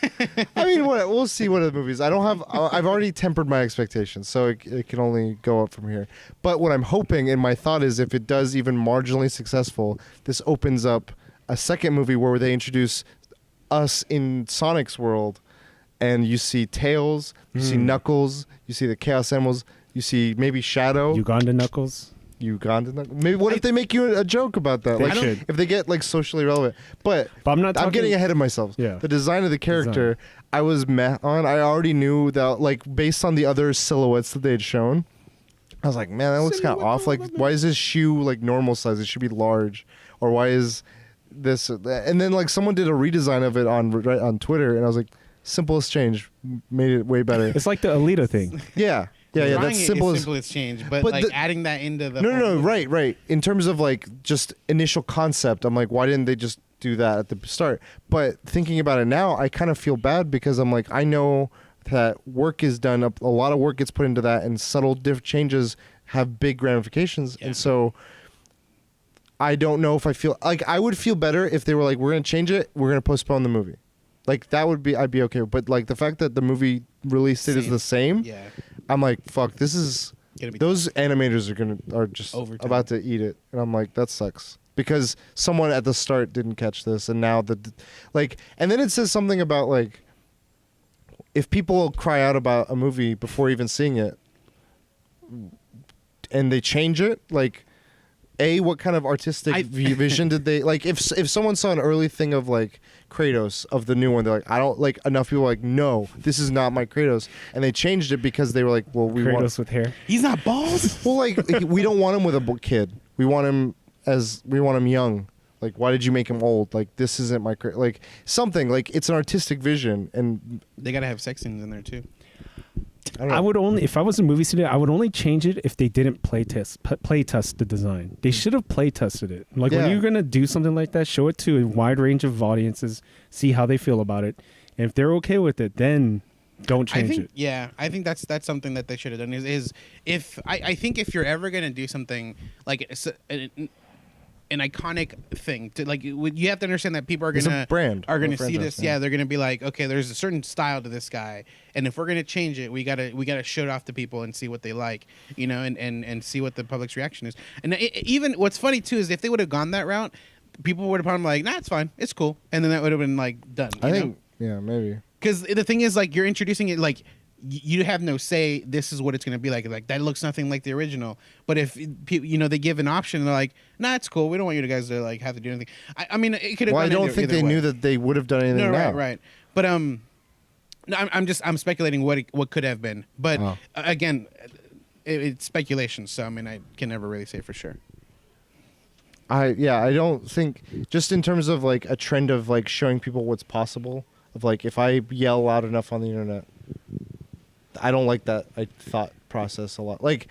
I mean, we'll see what the movies. I've already tempered my expectations, so it can only go up from here. But what I'm hoping, and my thought is, if it does even marginally successful, this opens up a second movie where they introduce us in Sonic's world, and you see Tails, you see Knuckles, you see the Chaos Emeralds, you see maybe Shadow. Uganda Knuckles. Uganda Knuckles. Maybe what if they make you a joke about that? They Like should. if they get like socially relevant. But I'm not. I'm getting ahead of myself. Yeah. The design of the character, I was meh on. I already knew that, like, based on the other silhouettes that they had shown, I was like, man, that looks kind of off. Like, why is his shoe like normal size? It should be large. Or why is this? And then like someone did a redesign of it on Twitter, and I was like, simplest change made it way better. It's like the Alita thing. Yeah. Drawing That's it simple is as. simple as change, but But like the- adding that into the No, whole movie. right. In terms of like just initial concept, I'm like, why didn't they just do that at the start? But thinking about it now, I kind of feel bad because I'm like, I know that work is done, a lot of work gets put into that, and subtle changes have big ramifications. Yeah. And so I don't know if I feel like I would feel better if they were like, we're going to change it, we're going to postpone the movie. Like that would be, I'd be okay. But like the fact that the movie release date is the same, Yeah. I'm like, fuck, this is, those animators are just Overtime. about to eat it. And I'm like, that sucks. Because someone at the start didn't catch this, and now and then it says something about like, if people cry out about a movie before even seeing it, and they change it, like, what kind of artistic vision did they like? If someone saw an early thing of like Kratos of the new one, they're like, I don't like enough people are like, no, this is not my Kratos, and they changed it because they were like, well, we want Kratos with hair. He's not bald. well, like we don't want him with a kid. We want him young. Like, why did you make him old? Like, this isn't my like something like it's an artistic vision, and They gotta have sex scenes in there too. I don't know. I would only, if I was a movie studio, I would only change it if they didn't play test the design. They should have play tested it. Like Yeah. when you're gonna do something like that, show it to a wide range of audiences, see how they feel about it, and if they're okay with it, then don't change it. Yeah, I think that's something that they should have done. Is if I think if you're ever gonna do something like an iconic thing, to like you have to understand that people are It's a gonna brand, are a gonna see franchise, this. yeah. Yeah, they're gonna be like, okay, there's a certain style to this guy, and if we're gonna change it, we gotta show it off to people and see what they like, and see what the public's reaction is. And even what's funny too is if they would have gone that route, people would have probably like, nah, it's fine, it's cool, and then that would have been like done. I think yeah, maybe. Because the thing is, like, you're introducing it, like, you have no say. This is what it's going to be like. Like, that looks nothing like the original. But if, they give an option, they're like, nah, it's cool. We don't want you guys to, like, have to do anything. I mean, it could have Well, I gone don't think either they way. knew that they would have done anything No, now. right. But, no, I'm speculating what could have been. But, Oh. again, it's speculation. So, I mean, I can never really say for sure. I don't think, just in terms of like a trend of like showing people what's possible, of like if I yell loud enough on the internet, I don't like that thought process a lot. Like,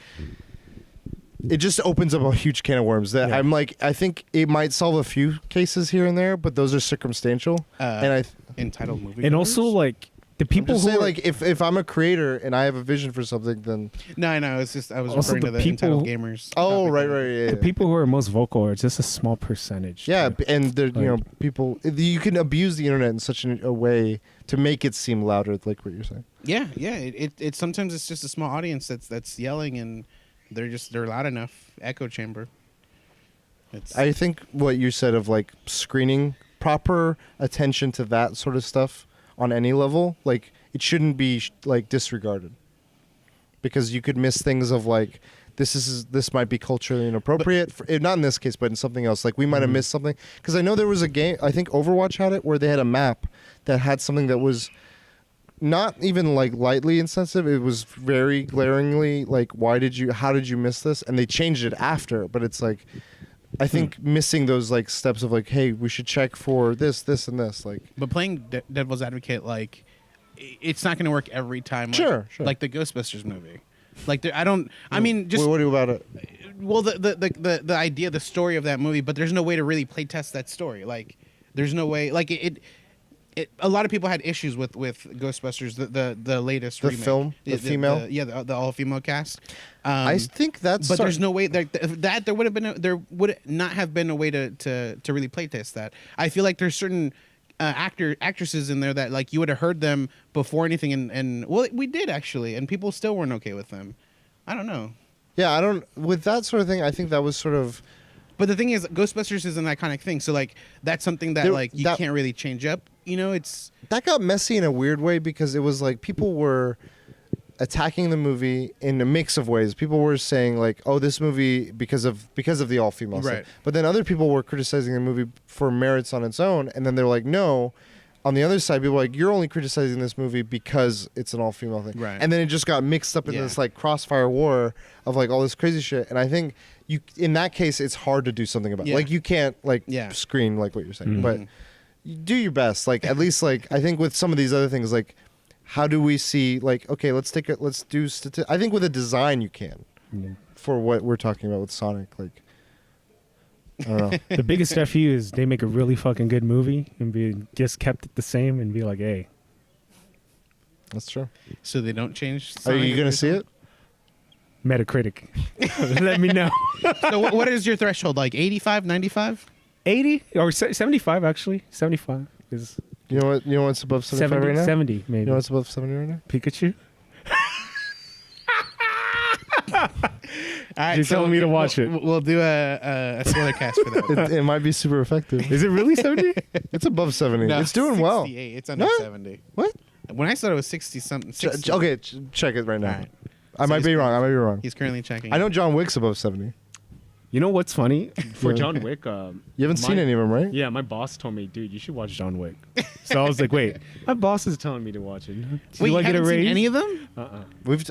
it just opens up a huge can of worms that Yeah. I'm like, I think it might solve a few cases here and there, but those are circumstantial. And Entitled movie. And also, like, the people just who say are, like if I'm a creator and I have a vision for something, then No, it's just, I was Also, referring to the the people- entitled gamers. oh topic. right, yeah. the people who are most vocal are just a small percentage. Yeah, too. and there, Like- people. You can abuse the internet in such a way to make it seem louder, like what you're saying. Yeah. It sometimes it's just a small audience that's yelling, and they're loud enough. Echo chamber. I think what you said of like screening, proper attention to that sort of stuff on any level, like it shouldn't be like disregarded, because you could miss things of like this might be culturally inappropriate, not in this case, but in something else. Like we might have missed something, because I know there was a game, I think Overwatch had it, where they had a map that had something that was not even like lightly insensitive. It was very glaringly like, how did you miss this? And they changed it after, but it's like, I think missing those like steps of like, hey, we should check for this, and this, like. But playing devil's advocate, like, it's not going to work every time. Like, Sure. Like the Ghostbusters movie. Like, I mean, just what do you about it? well, the idea, the story of that movie, but there's no way to really play test that story. Like, there's no way. Like it a lot of people had issues with Ghostbusters, the latest The remake. film? The female? the all female cast. I think that's. But there's no way there would not have been a way to really play test that. I feel like there's certain actresses in there that like you would have heard them before anything, and well, we did actually, and people still weren't okay with them. I don't know. Yeah, I don't. With that sort of thing, I think that was sort of. But the thing is, Ghostbusters is an iconic thing, so like that's something that you can't really change up. It's that got messy in a weird way, because it was like people were attacking the movie in a mix of ways. People were saying like, "Oh, this movie because of the all female Right. stuff," but then other people were criticizing the movie for merits on its own, and then they're like, "No." On the other side, people were like, you're only criticizing this movie because it's an all female thing, Right. and then it just got mixed up in Yeah. this like crossfire war of like all this crazy shit. And I think in that case, it's hard to do something about. Yeah. Like you can't like Yeah. screen like what you're saying, Mhm. but you do your best. Like at least like I think with some of these other things, like how do we see like, okay, let's do I think with a design you can for what we're talking about with Sonic, like I don't know. The biggest FU is they make a really fucking good movie and just kept it the same and be like, hey, That's true. so they don't change. Are you Sonic gonna or see it? Metacritic. Let me know. So what is your threshold? Like 85, 95? 80 or 75 actually. 75 is You know what? You know what's above 75 70, right now? 70 maybe. You know what's above 70 right now? Pikachu. All right, You're telling me to watch it. We'll do a spoiler cast for that. It might be super effective. Is it really 70? It's above 70. No, It's doing well. 68. It's under No? 70. What? When I saw it was 60 something. 60. Okay, check it right now. All right. I So might he's be wrong. currently- I might be wrong. He's currently checking. I know John Wick's above 70. You know what's funny for Yeah. John Wick? You haven't seen any of them, right? Yeah, my boss told me, dude, you should watch John Wick. So I was like, wait, my boss is telling me to watch it. Do Wait, I you get a haven't seen raise? any of them?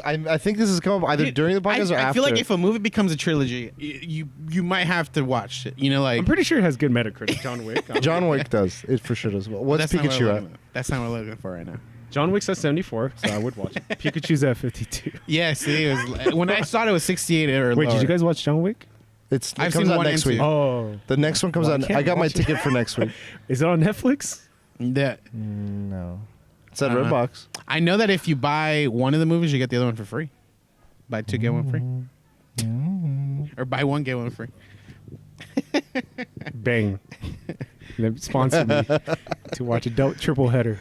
I think this has come up either Dude, during the podcast or I after. feel like if a movie becomes a trilogy, you might have to watch it. You know, like I'm pretty sure it has good Metacritic. John Wick. John Wick does. It for sure does. What's that's not what Pikachu we're at? looking- That's not what we're looking for right now. John Wick's at 74, so I would watch it. Pikachu's at 52. Yeah, see, it was, when I saw it was 68 or Wait, lower. did you guys watch John Wick? It I've comes seen out one next and week. two. Oh, The next one comes Well, I out. can't I got my watch it. ticket for next week. is it on Netflix? That No. It's at I don't know. Redbox. I know that if you buy one of the movies, you get the other one for free. Buy two, get one free. Or buy one, get one free. Bang. They sponsor me to watch Adult Triple Header.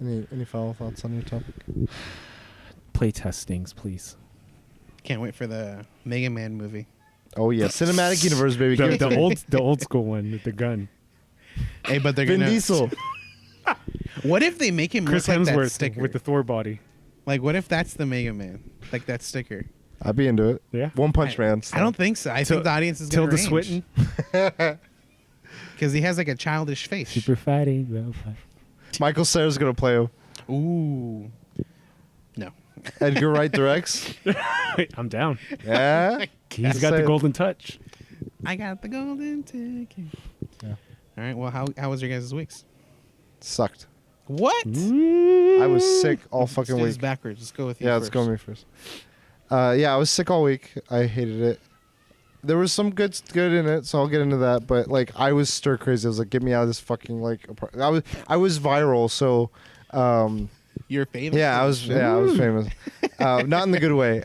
Any final thoughts on your topic? Play testings, please. Can't wait for the Mega Man movie. Oh yeah, cinematic universe, baby. Give it to me. The old school one with the gun. Hey, but they're Vin gonna. Diesel. What if they make him Chris look like that Hemsworth sticker? with the Thor body. Like, what if that's the Mega Man? Like that sticker. I'd be into it. Yeah. One Punch Man. I don't think so. I think the audience is going Tilda to Swinton. because he has like a childish face. Super fighting. Well, fight. Michael Cera's gonna play him. Ooh. No. Edgar Wright directs. Wait, I'm down. Yeah. He's got the golden touch. I got the golden ticket. Yeah. All right. Well, how was your guys' weeks? Sucked. What? I was sick all Let's fucking do this week. backwards. Let's go with you. Yeah, let's go with me first. Yeah, I was sick all week. I hated it. There was some good in it, so I'll get into that. But like, I was stir crazy. I was like, get me out of this fucking like. I was viral, so. You're famous. Yeah, I was famous. Not in the good way.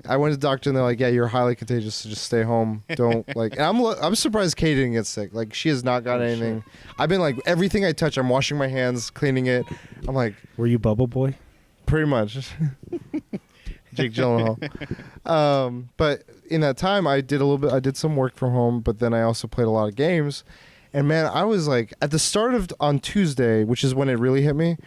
I went to the doctor and they're like, "Yeah, you're highly contagious, so just stay home. Don't like." And I'm surprised Katie didn't get sick. Like, she has not got anything. I've been like everything I touch, I'm washing my hands, cleaning it. I'm like, Were you Bubble Boy? pretty much. Jake Gyllenhaal. But in that time, I did some work from home, but then I also played a lot of games. And man, I was like, at the start of on Tuesday, which is when it really hit me.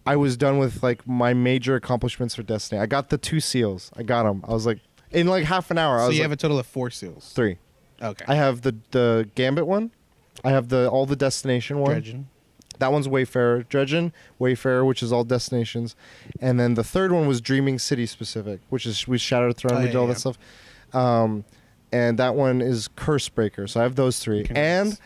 I was done with like my major accomplishments for Destiny. I got the 2 seals. I got them. I was like, in like half an hour. I So was you like, have a total of 4 seals. 3. Okay. I have the Gambit one. I have all the destination one. Dredgen. That one's Wayfarer. Dredgen, Wayfarer, which is all destinations. And then the third one was Dreaming City specific, which is we Shattered Throne, we did all that stuff. And that one is Cursebreaker. So I have those 3. Congrats. And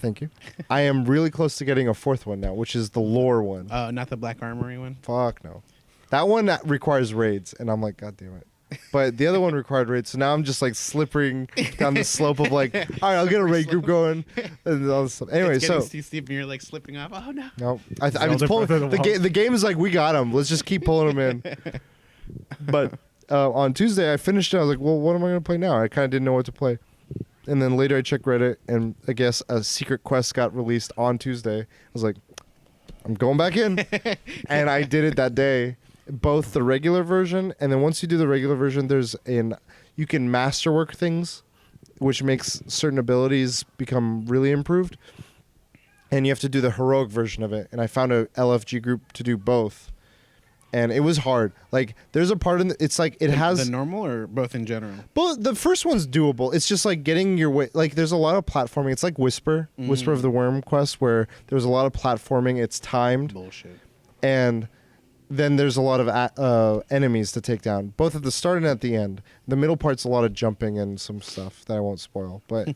thank you. I am really close to getting a 4th one now, which is the lore one. Not the Black Armory one. Fuck no. That one requires raids, and I'm like, God damn it. But the other one required raids, so now I'm just like slipping down the slope of like, all right, I'll get a raid group going, and all this stuff. Anyway, It's so getting too steep and you're like slipping off. Oh no. no, I mean, Zelda pulling, Breath of the Wild. the game is like, we got them. Let's just keep pulling them in. But on Tuesday, I finished it. I was like, well, what am I going to play now? I kind of didn't know what to play. And then later I checked Reddit, and I guess a secret quest got released on Tuesday. I was like, I'm going back in. And I did it that day, both the regular version, and then once you do the regular version, you can masterwork things, which makes certain abilities become really improved. And you have to do the heroic version of it. And I found a LFG group to do both. And it was hard. Like, there's a part it's like it has the normal or both in general. But the first one's doable. It's just like getting your way. Like, there's a lot of platforming. It's like Whisper of the Worm quest, where there's a lot of platforming. It's timed, Bullshit. and then there's a lot of enemies to take down, both at the start and at the end. The middle part's a lot of jumping and some stuff that I won't spoil. But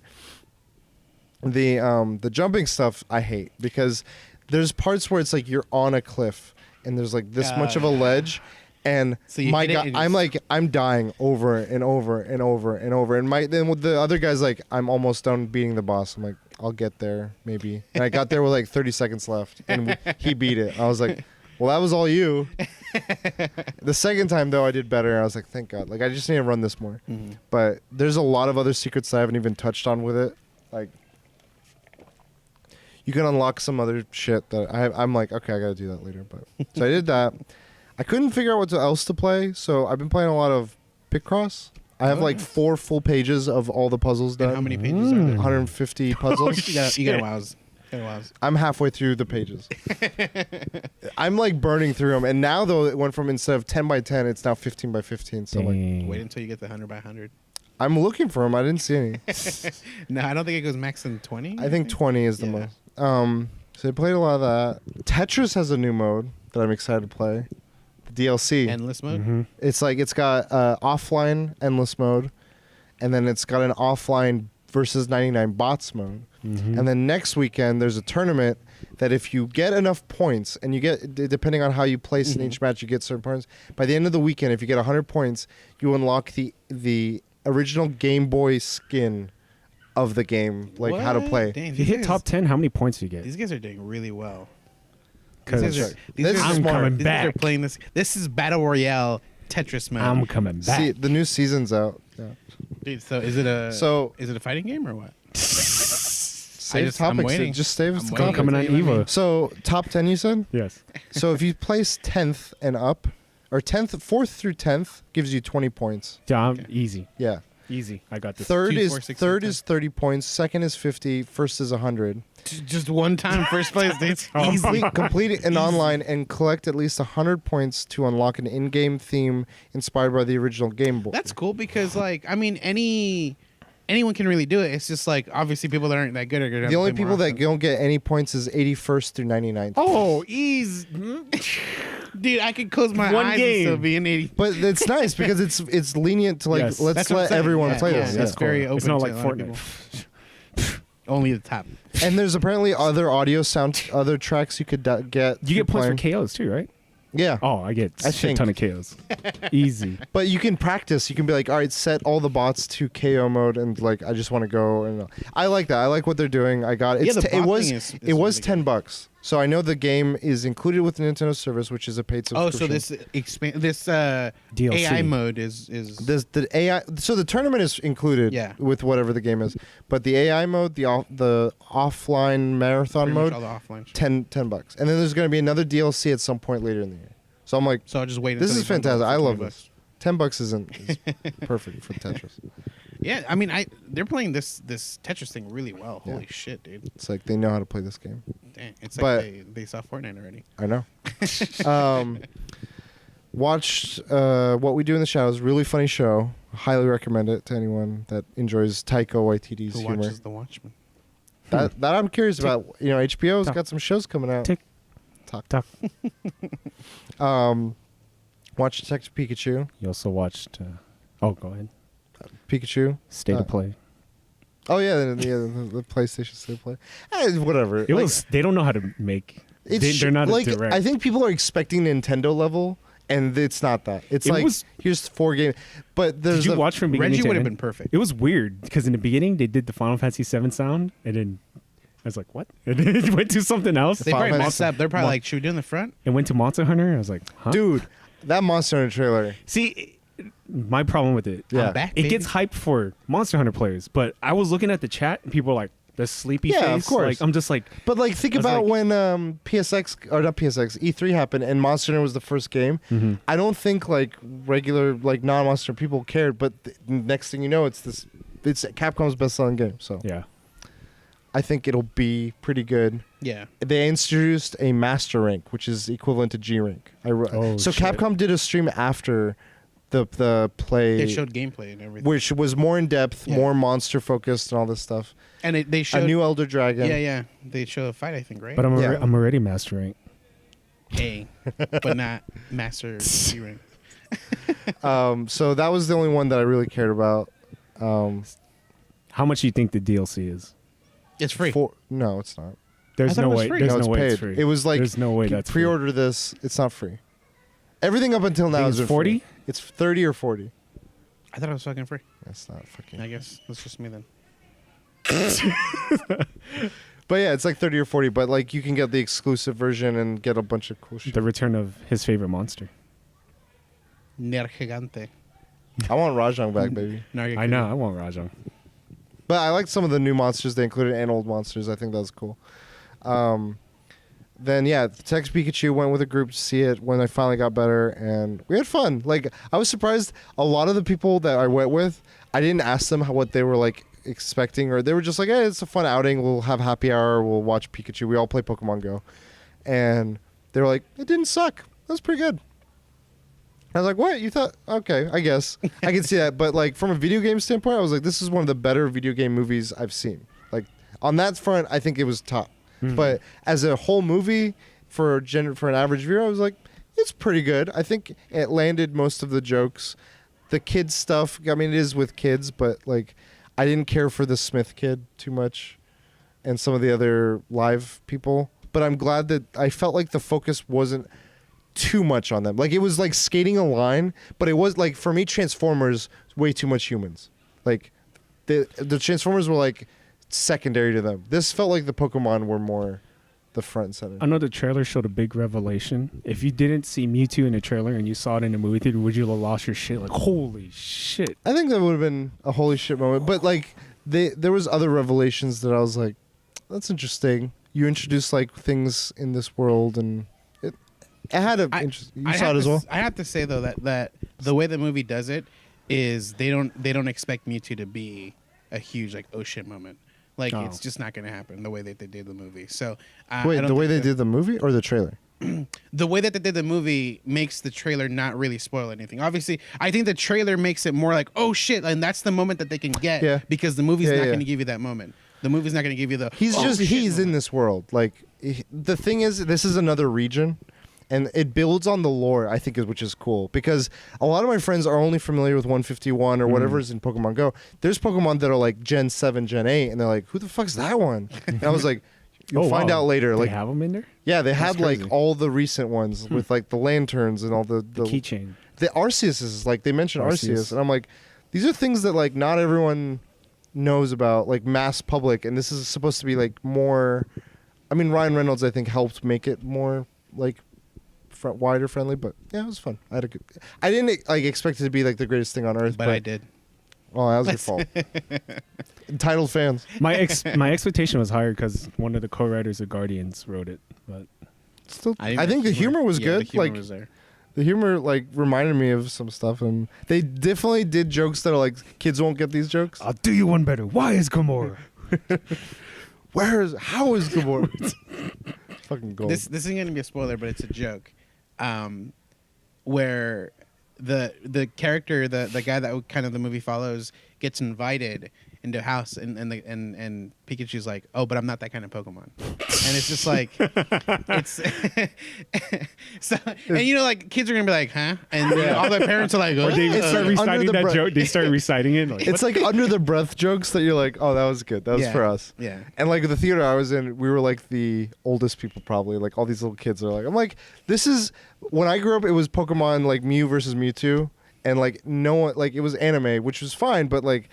the jumping stuff I hate, because there's parts where it's like you're on a cliff and there's like this much of a ledge, and So you my hit it God, and I'm dying over and over and over and over, and then with the other guys, like, I'm almost done beating the boss. I'm like, I'll get there maybe, and I got there with like 30 seconds left, and he beat it. I was like, well, that was all you. The second time though, I did better. I was like, thank God. Like I just need to run this more. Mm-hmm. But there's a lot of other secrets that I haven't even touched on with it. Like you can unlock some other shit that I'm like, okay, I gotta do that later. But so I did that. I couldn't figure out what else to play, so I've been playing a lot of Picross. I have like 4 full pages of all the puzzles done. And how many pages are there? 150 puzzles. You got wows. I'm halfway through the pages. I'm like burning through them, and now though it went from instead of 10 by 10, it's now 15 by 15. So like, Wait until you get the 100 by 100. I'm looking for them. I didn't see any. No, I don't think it goes max than 20. I think 20 is the most. So I played a lot of that. Tetris has a new mode that I'm excited to play. The DLC. Endless mode. Mm-hmm. It's like it's got offline endless mode, and then it's got an offline versus 99 bots mode. Mm-hmm. And then next weekend there's a tournament that if you get enough points, and you get depending on how you place in each match, you get certain points. By the end of the weekend, if you get 100 points, you unlock the original Game Boy skin of the game, like how to play. Dang, If you hit top 10, how many points do you get? These guys are doing really well. Because These guys I'm coming these guys are back. playing this. This is Battle Royale Tetris mode. I'm coming back. See, the new season's out. Yeah. Dude, so is it a fighting game or what? Save I'm topics. waiting. Just save I'm the waiting. topic. Coming on Evo. So top 10, you said? Yes. So if you place 10th and up, or 4th through 10th gives you 20 points. Yeah, Okay. easy. Yeah. Easy. I got this. Third 2, is 4, 6, third 10. is 30 points. Second is 50. First is 100. Just one time first place, dude. Complete an online and collect at least 100 points to unlock an in-game theme inspired by the original Game Boy. That's cool because, like, I mean, anyone can really do it. It's just like obviously people that aren't that good are gonna. The only play more people that often. don't get any points is 81st through 99th. Oh, easy, dude! I could close my One eyes game. and still be an 80. But it's nice because it's lenient to like Yes. let's That's what I'm let saying. everyone Yeah, play yeah, this. it's Yeah. very open. It's not to like a lot of Fortnite. people. Only the top. And there's apparently other audio other tracks you could get. You get through points playing. for KOs too, right? Yeah. Oh, I get I a shit think. ton of KOs. Easy. But you can practice. You can be like, all right, set all the bots to KO mode, and like, I just want to go. And I like that. I like what they're doing. I got it. Yeah, the It bot was thing is it was really $10. So I know the game is included with the Nintendo service, which is a paid Oh, subscription. so this DLC. AI mode is The AI. So the tournament is included. Yeah. With whatever the game is, but the AI mode, the offline marathon pretty much mode, all the offline shit. $10. And then there's going to be another DLC at some point later in the year. So I'm like, So I'll just wait. this until is they bundle fantastic. it for I love 20 this. $10 is perfect for Tetris. Yeah, I mean, they're playing this Tetris thing really well. Yeah. Holy shit, dude! It's like they know how to play this game. Dang, it's But- like they saw Fortnite already. I know. Watched What We Do in the Shadows. Really funny show. Highly recommend it to anyone that enjoys Taika Waititi's Who humor. watches The Watchmen? That I'm curious about. You know, HBO's Talk. got some shows coming out. Tick. Talk. Watched Detective Pikachu. You also watched. Oh, go ahead. Pikachu. State of Play. Oh yeah, the PlayStation State of Play. Whatever. It was. They don't know how to make. It's They're not like a direct. I think people are expecting Nintendo level, and it's not that. It's It like was- here's 4 games, but there's Did you a- watch from beginning Reggie to would have end? been perfect. It was weird because in the beginning they did the Final Fantasy VII sound, and then I was like, "What?" And then it went to something else. They Final probably Fantasy- messed up. They're probably like, should we do in the front? It went to Monster Hunter. I was like, "Huh?" dude, that Monster Hunter trailer. See, my problem with it. Yeah. I'm back, It baby. gets hyped for Monster Hunter players, but I was looking at the chat and people were like, "The sleepy Yeah, face." of course. Like, I'm just like, But like, think I was about like- when PSX or not PSX E3 happened and Monster Hunter was the first game. Mm-hmm. I don't think like regular like non-Monster people cared, but next thing you know, it's Capcom's best-selling game. So yeah. I think it'll be pretty good. Yeah. They introduced a master rank, which is equivalent to G rank. Oh, so shit. Capcom did a stream after the play, They showed gameplay and everything. which was more in depth, Yeah. more monster focused, and all this stuff. And they showed A new Elder Dragon. Yeah. They show a fight, I think, right? But I'm Yeah. I'm already mastering. A, but not master G rank. So that was the only one that I really cared about. How much do you think the DLC is? It's free. No, it's not. There's thought no it was way. free. There's No, no it's way paid. it's free. It was like there's no way that's free. pre-order this. It's not free. Everything up until now think is it's 40? It's 30 or 40. I thought it was fucking free. That's not fucking. I guess that's just me then. But yeah, it's like 30 or 40. But like you can get the exclusive version and get a bunch of cool shit. The return of his favorite monster. Ner Gigante. I want Rajang back, baby. I know. I want Rajang. But I liked some of the new monsters they included and old monsters. I think that was cool. Then Text Pikachu went with a group to see it when I finally got better, and we had fun. Like, I was surprised. A lot of the people that I went with, I didn't ask them what they were like expecting, or they were just like, "Hey, it's a fun outing. We'll have happy hour. We'll watch Pikachu. We all play Pokemon Go," and they were like, "It didn't suck. That was pretty good." I was like, "What? You thought? Okay, I guess I can see that." But like from a video game standpoint, I was like, "This is one of the better video game movies I've seen." Like on that front, I think it was top. Mm-hmm. But as a whole movie for an average viewer, I was like, it's pretty good. I think it landed most of the jokes. The kids stuff, I mean, it is with kids, but like I didn't care for the Smith kid too much and some of the other live people. But I'm glad that I felt like the focus wasn't too much on them. Like it was like skating a line, but it was like for me Transformers way too much humans. Like the Transformers were like secondary to them. This felt like the Pokemon were more the front and center. I know the trailer showed a big revelation. If you didn't see Mewtwo in the trailer and you saw it in the movie theater, would you have lost your shit? Like, holy shit. I think that would have been a holy shit moment. But like there was other revelations that I was like, that's interesting. You introduced like things in this world, and it had a you saw it as well. I have to say though that the way the movie does it is they don't expect Mewtwo to be a huge like oh shit moment. Like it's just not going to happen the way that they did the movie. So wait, the way they did the movie or the trailer? The way that they did the movie makes the trailer not really spoil anything. Obviously, I think the trailer makes it more like oh shit, and that's the moment that they can get because the movie's not going to give you that moment. The movie's not going to give you the. He's in this world. Like the thing is, this is another region. And it builds on the lore, I think, which is cool. Because a lot of my friends are only familiar with 151 or whatever is in Pokemon Go. There's Pokemon that are like Gen 7, Gen 8, and they're like, who the fuck's that one? And I was like, you'll find out later. They like, have them in there? Yeah, they had like all the recent ones with like the lanterns and all the keychain. The Arceus is like, they mentioned Arceus. And I'm like, these are things that like not everyone knows about, like mass public. And this is supposed to be like more. I mean, Ryan Reynolds, I think, helped make it more like wider friendly, but yeah, it was fun. I didn't like expect it to be like the greatest thing on earth, but I did. Oh, that was your fault. Entitled fans. My expectation was higher because one of the co-writers of Guardians wrote it, but still, I think the humor was good. The humor like was there. The humor like reminded me of some stuff, and they definitely did jokes that are like kids won't get these jokes. I'll do you one better. Why is Gamora? How is Gamora? Fucking gold. This isn't gonna be a spoiler, but it's a joke. Where the character, the guy that kind of the movie follows, gets invited into a house, and Pikachu's like, oh, but I'm not that kind of Pokemon, and it's just like it's so, and you know, like kids are gonna be like, huh, and all their parents are like, oh. Or they start reciting that joke. They start reciting it. Like, it's like under the breath jokes that you're like, oh, that was good. That was for us. Yeah. And like the theater I was in, we were like the oldest people probably. Like all these little kids are like, I'm like, this is when I grew up. It was Pokemon like Mew versus Mewtwo, and like no one like it was anime, which was fine, but like.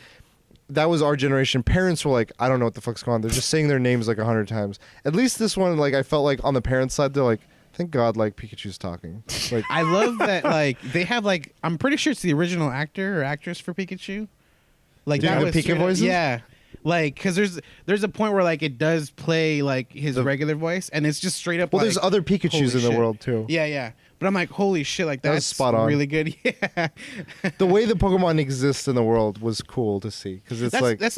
That was our generation. Parents were like, I don't know what the fuck's going on. They're just saying their names like 100 times. At least this one, like, I felt like on the parents' side, they're like, thank God, like, Pikachu's talking. Like, I love that, like, they have, like, I'm pretty sure it's the original actor or actress for Pikachu. Like, that was Pika voices? Yeah. Like, because there's a point where, like, it does play, like, his regular voice, and it's just straight up, well, like, there's other Pikachus in the world, too. Yeah. But I'm like, holy shit, like, that's spot on. really good. Yeah. The way the Pokemon exist in the world was cool to see. Because it's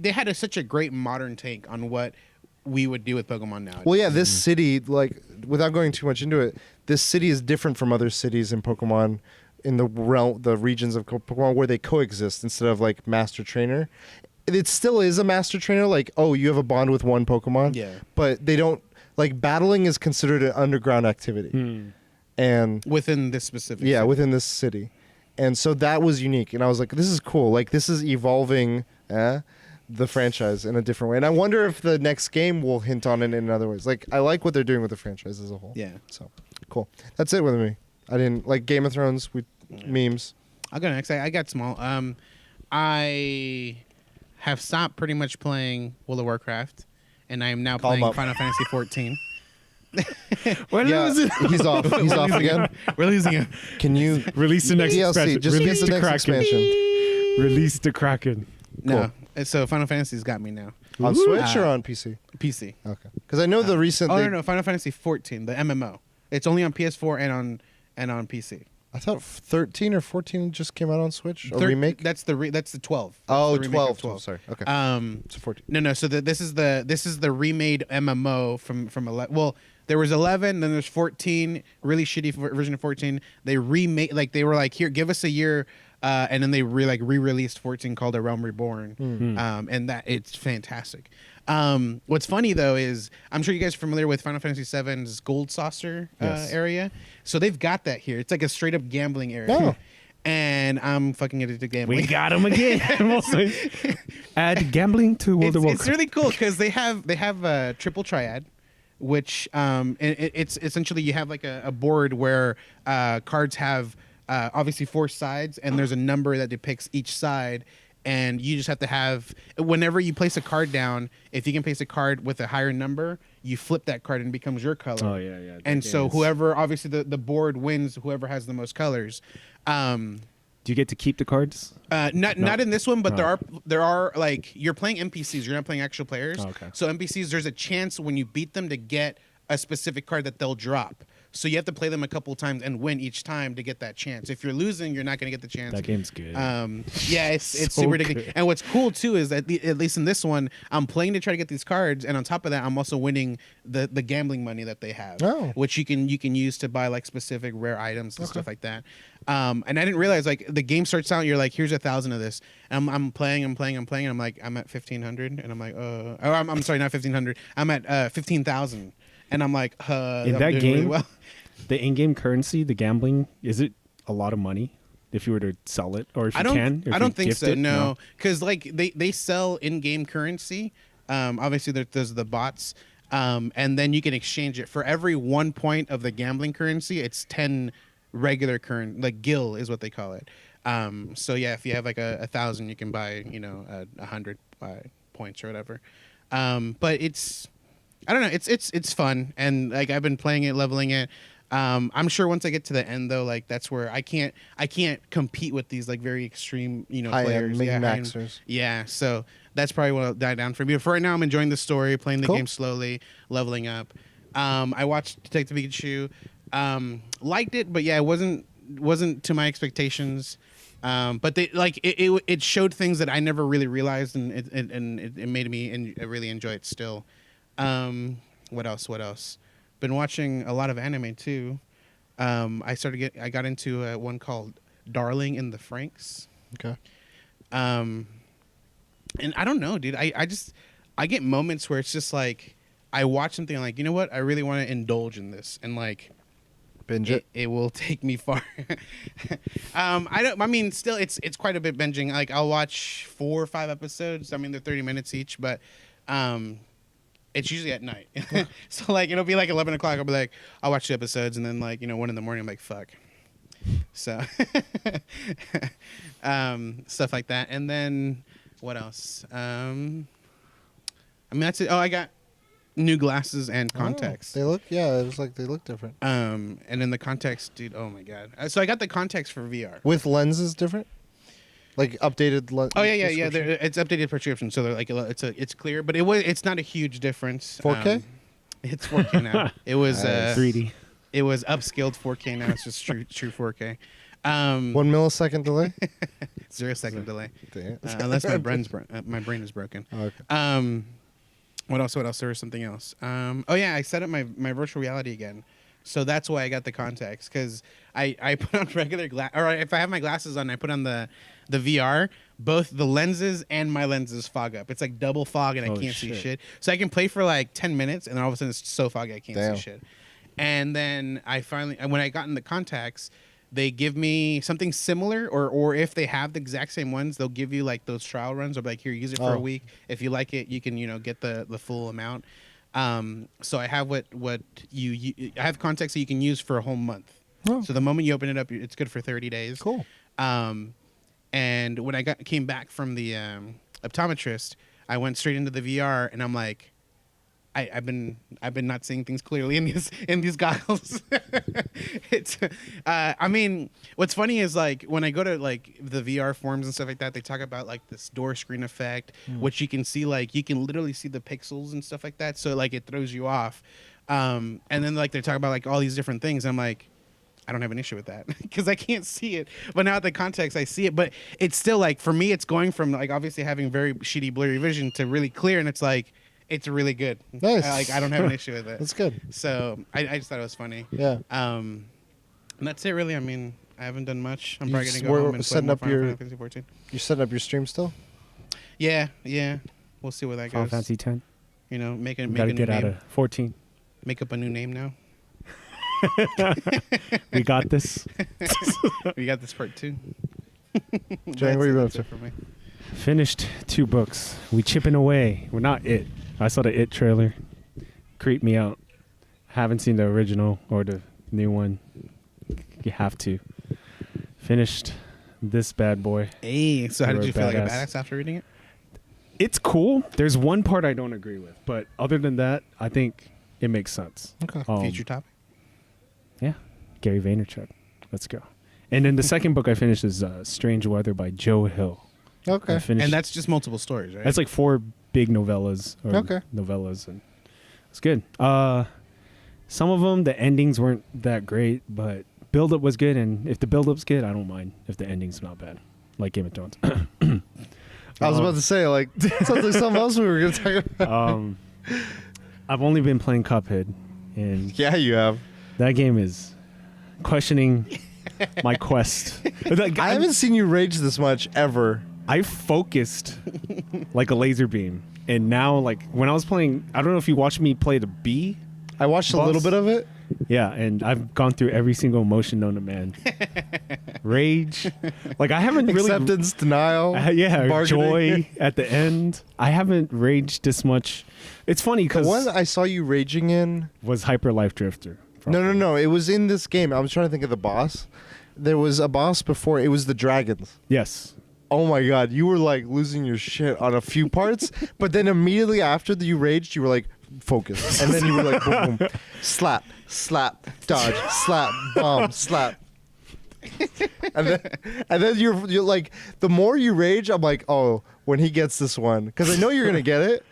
they had such a great modern take on what we would do with Pokemon now. Well, yeah, this city, like, without going too much into it, this city is different from other cities in Pokemon in the regions of Pokemon where they coexist instead of, like, Master Trainer. It still is a Master Trainer, like, oh, you have a bond with one Pokemon. Yeah. But they don't, like, battling is considered an underground activity. And within this specific city. Within this city. And so that was unique. And I was like, this is cool. Like, this is evolving the franchise in a different way. And I wonder if the next game will hint on it in other ways. Like, I like what they're doing with the franchise as a whole. Yeah. So, cool. That's it with me. I didn't, like, Game of Thrones, memes. I'll go next. I got small. I have stopped pretty much playing World of Warcraft, and I am now playing Final Fantasy 14. What Yeah, is it? he's off. He's off again. We're losing him. Can you Release the next DLC? expansion. Just Release get the the next Kraken. expansion Release the Kraken. No. So Final Fantasy's got me now. on Ooh. Switch or on PC. PC. Okay, because I know the recent. Oh they- no, Final Fantasy 14, the MMO. It's only on PS4 and on PC. I thought 13 or 14 just came out on Switch. A Thir- remake. That's the 12. That's Oh, the remake of 12. Sorry. Okay. So 14. No. So this is the remade MMO from 11. Well, there was 11, then there's 14. Really shitty version of 14. They remade they were like, here, give us a year, and then they re-released 14 called A Realm Reborn, and that it's fantastic. What's funny though is I'm sure you guys are familiar with Final Fantasy VII's Gold Saucer Yes. area. So they've got that here. It's like a straight up gambling area. Oh. And I'm fucking addicted to gambling. We got him again. Add gambling to World of It's Warcraft. really cool because they have a triple triad, which it's essentially you have like a board where cards have obviously 4 sides and there's a number that depicts each side. And you just have to have, whenever you place a card down, if you can place a card with a higher number, you flip that card and it becomes your color. Oh, yeah. That And game so is- whoever, obviously the board wins, whoever has the most colors. Do you get to keep the cards? Not in this one, but No. there are like, you're playing NPCs, you're not playing actual players. Oh, okay. So NPCs, there's a chance when you beat them to get a specific card that they'll drop. So you have to play them a couple times and win each time to get that chance. If you're losing, you're not going to get the chance. That game's good. Yeah, it's So super addicting. good. And what's cool too is that at least in this one, I'm playing to try to get these cards, and on top of that, I'm also winning the gambling money that they have, which you can use to buy like specific rare items and stuff like that. And I didn't realize like the game starts out, you're like, here's 1,000 of this, and I'm playing, and I'm like, I'm at 1,500, and I'm like, I'm sorry, not 1,500, I'm at 15,000, and I'm like, In I'm that doing game, really well. the in-game currency, the gambling, is it a lot of money if you were to sell it, or if you can? If I you don't think gift so. it? No, because like they sell in-game currency. Obviously, there's the bots, and then you can exchange it for every 1 point of the gambling currency. It's 10 regular current, like gil is what they call it. So yeah, if you have like 1,000, you can buy 100 points or whatever. But it's, I don't know, it's fun, and like I've been playing it, leveling it. I'm sure once I get to the end though, like that's where I can't compete with these like very extreme High-end players. min-maxers. Yeah, so that's probably what will die down for me. But for right now, I'm enjoying the story, playing the Cool. game slowly, leveling up. I watched Detective Pikachu, liked it, but yeah, it wasn't to my expectations. But they like it showed things that I never really realized, and it made me really enjoy it still. What else? Been watching a lot of anime too. I got into one called Darling in the Franxx. Okay. And I don't know, dude. I get moments where it's just like I watch something and like, you know what? I really want to indulge in this, and like Binge it. it will take me far. I mean, still it's quite a bit binging. Like I'll watch 4 or 5 episodes. I mean, they're 30 minutes each, but it's usually at night. So like it'll be like 11 o'clock. I'll be like, I'll watch 2 episodes, and then like 1 in the morning, I'm like, fuck. So stuff like that. And then what else? I mean, that's it. Oh, I got new glasses and contacts. They look, it was like they look different. And then the contacts, dude. Oh my god. So I got the contacts for VR. With lenses different? Like updated lens? Oh yeah. It's updated prescription, so they're like it's clear, but it's not a huge difference. 4K? It's 4K now. It was 3D. It was upscaled 4K. Now it's just true 4K. 1 millisecond delay? 0 second delay. Damn. Unless my brain is broken. Okay. What else? There was something else. Oh yeah, I set up my virtual reality again. So that's why I got the contacts, because I put on regular or if I have my glasses on, I put on the VR. Both the lenses and my lenses fog up. It's like double fog, and I can't see shit. So I can play for like 10 minutes, and then all of a sudden it's so foggy I can't see shit. And then when I got in the contacts, they give me something similar, or if they have the exact same ones, they'll give you like those trial runs. They'll be like, here, use it for a week. If you like it, you can get the full amount. So I have I have contacts that you can use for a whole month. Oh. So the moment you open it up, it's good for 30 days. Cool. And when I came back from the optometrist, I went straight into the VR, and I'm like, I've been not seeing things clearly in these goggles. It's I mean, what's funny is like when I go to like the VR forums and stuff like that, they talk about like this door screen effect, which you can see, like you can literally see the pixels and stuff like that, so like it throws you off. And then like they talk about like all these different things. I'm like, I don't have an issue with that because I can't see it. But now at the context, I see it. But it's still like, for me, it's going from like obviously having very shitty blurry vision to really clear, and it's like, it's really good. Nice. I don't have an issue with it. That's good. So I just thought it was funny. Yeah. And that's it, really. I mean, I haven't done much. I'm You probably gonna go we're home and setting play more up Final your- Fantasy 14. You setting up your stream still? Yeah. We'll see where that Final goes. Fantasy 10. You know, make a Got to new get out name. of 14. Make up a new name now. We got this. We got this part too. Jang, what are you up That's to? it for me. Finished 2 books. We chipping away. We're not It. I saw the It trailer. Creeped me out. Haven't seen the original or the new one. You have to. Finished this bad boy. Hey, so how You're did a you feel like a badass. badass after reading it? It's cool. There's one part I don't agree with, but other than that, I think it makes sense. Okay. Future topic. Yeah, Gary Vaynerchuk. Let's go. And then the second book I finished is Strange Weather by Joe Hill. Okay. I finished, And that's just multiple stories, right? that's like 4 big novellas. Or Okay. Novellas, and it's good. Some of them, the endings weren't that great, but build-up was good. And if the build-up's good, I don't mind if the ending's not bad, like Game of Thrones. I was about to say, like, sounds like something else we were going to talk about. I've only been playing Cuphead, and Yeah, you have. that game is questioning my quest. Like, I haven't seen you rage this much ever. I focused like a laser beam, and now, like, when I was playing, I don't know if you watched me play the Bee. I watched a Boss. little bit of it. Yeah, and I've gone through every single emotion known to man. Rage, like I haven't really. Acceptance, denial. Yeah, bargaining. joy at the end. I haven't raged this much. It's funny The because one I saw you raging in. was Hyper Life Drifter. No. It was in this game. I was trying to think of the boss. There was a boss before. It was the dragons. Yes. Oh my god, you were like losing your shit on a few parts, but then immediately after you raged, you were like focused, and then you were like boom, boom, slap, slap, dodge, slap, bomb, slap, and then you're like, the more you rage, I'm like, oh, when he gets this one, because I know you're gonna get it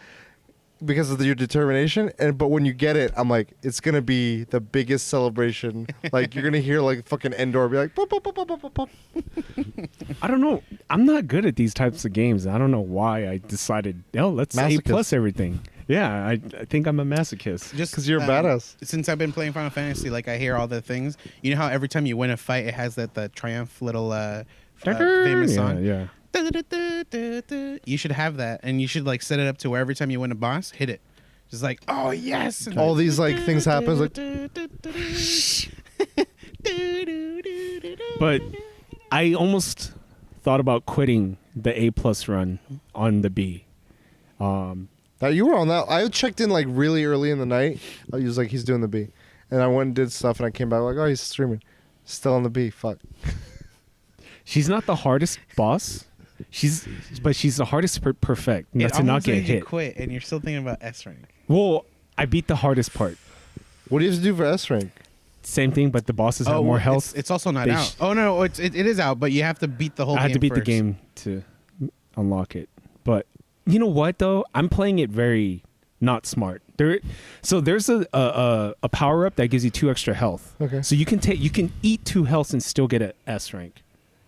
because of your determination, but when you get it, I'm like, it's gonna be the biggest celebration. Like you're gonna hear like fucking Endor be like, pop, pop, pop, pop, pop, pop. I don't know. I'm not good at these types of games. I don't know why I decided, let's A+ Masochist. everything. Yeah, I think I'm a masochist. Just 'Cause you're a badass. Since I've been playing Final Fantasy, like I hear all the things. You know how every time you win a fight, it has the triumph little famous song. Yeah. You should have that, and you should like set it up to where every time you win a boss, hit it. Just like, oh yes, and All these like things happen. Like But I almost thought about quitting the A+ run on the B. now you were on that. I checked in like really early in the night. I was like, he's doing the B, and I went and did stuff, and I came back like, oh, he's streaming, still on the B. Fuck. She's not the hardest boss. She's the hardest perfect. Not to not get made you hit. quit, and you're still thinking about S rank. Well, I beat the hardest part. What do you have to do for S rank? Same thing, but the bosses have more health. It's also not They out. Oh no, it is out, but you have to beat the whole. I had game to beat the first. game to unlock it. But you know what though? I'm playing it very not smart. There's a power up that gives you 2 extra health. Okay. So you can eat 2 health and still get an S rank.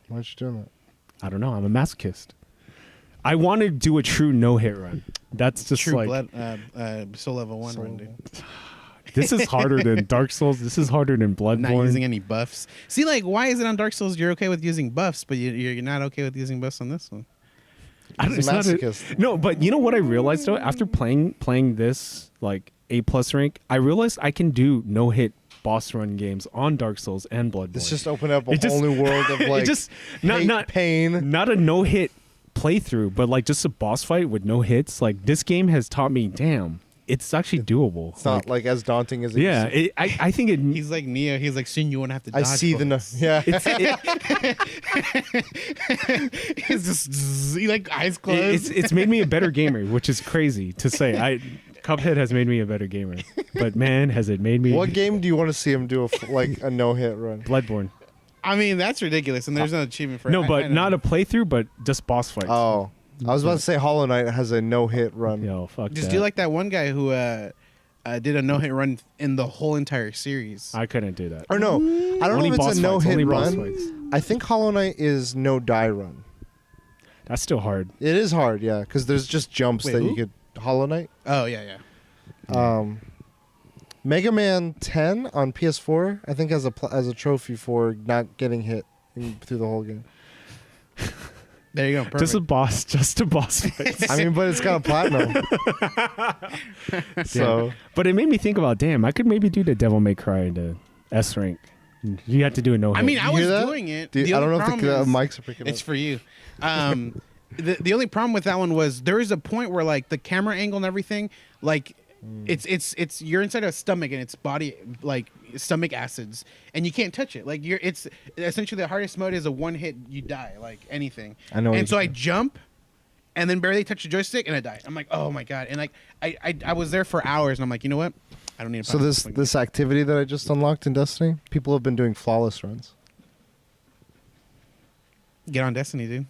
Why aren't you doing that? I don't know. I'm a masochist. I want to do a true no hit run. That's just True like blood, Soul Level 1 Soul run, dude. this is harder than Dark Souls. This is harder than Not using Bloodborne. any buffs. See, like, why is it on Dark Souls you're okay with using buffs, but you're not okay with using buffs on this one? I don't- He's a it's not masochist. no, but you know what I realized though? After playing this like A+ rank, I realized I can do no hit boss run games on Dark Souls and Bloodborne. This just opened up a It just- whole new world of like it just not pain. not a no hit playthrough, but like just a boss fight with no hits. Like this game has taught me, damn, it's actually doable. It's not like as daunting as it yeah, used to. I think it. He's like Neo. He's like, soon you won't have to dodge I see the bullets." yeah. He's just he like eyes closed. It's made me a better gamer, which is crazy to say. Cuphead has made me a better gamer, but man, has it made me. What game do you want to see him do a no-hit run? Bloodborne. I mean, that's ridiculous, and there's no achievement for it. No, but I know. not a playthrough, but just boss fights. Oh, I was about to say Hollow Knight has a no-hit run. Yo, fuck Just that. do like that one guy who did a no-hit run in the whole entire series. I couldn't do that. Or no, I don't Only know if boss it's a fights, no-hit only boss run. fights. I think Hollow Knight is no die run. That's still hard. It is hard, yeah, because there's just jumps Wait, that who? you could. Hollow Knight. Oh yeah, yeah. Mega Man 10 on PS4, I think, has a trophy for not getting hit through the whole game. There you go. Perfect. Just a boss fight. I mean, but it's got a platinum. So, But it made me think about, damn, I could maybe do the Devil May Cry to S rank. You have to do a no hit. I mean, I You was hear that? doing it. I don't know if the mics are picking up. It's for you. The only problem with that one was there is a point where like the camera angle and everything, like it's you're inside a stomach and it's body like stomach acids and you can't touch it. Like it's essentially the hardest mode is a one hit you die like anything. I know. And so I jump and then barely touch the joystick and I die. I'm like, oh my god. And like I was there for hours and I'm like, you know what? I don't need to. So this activity that I just unlocked in Destiny, people have been doing flawless runs. Get on Destiny, dude.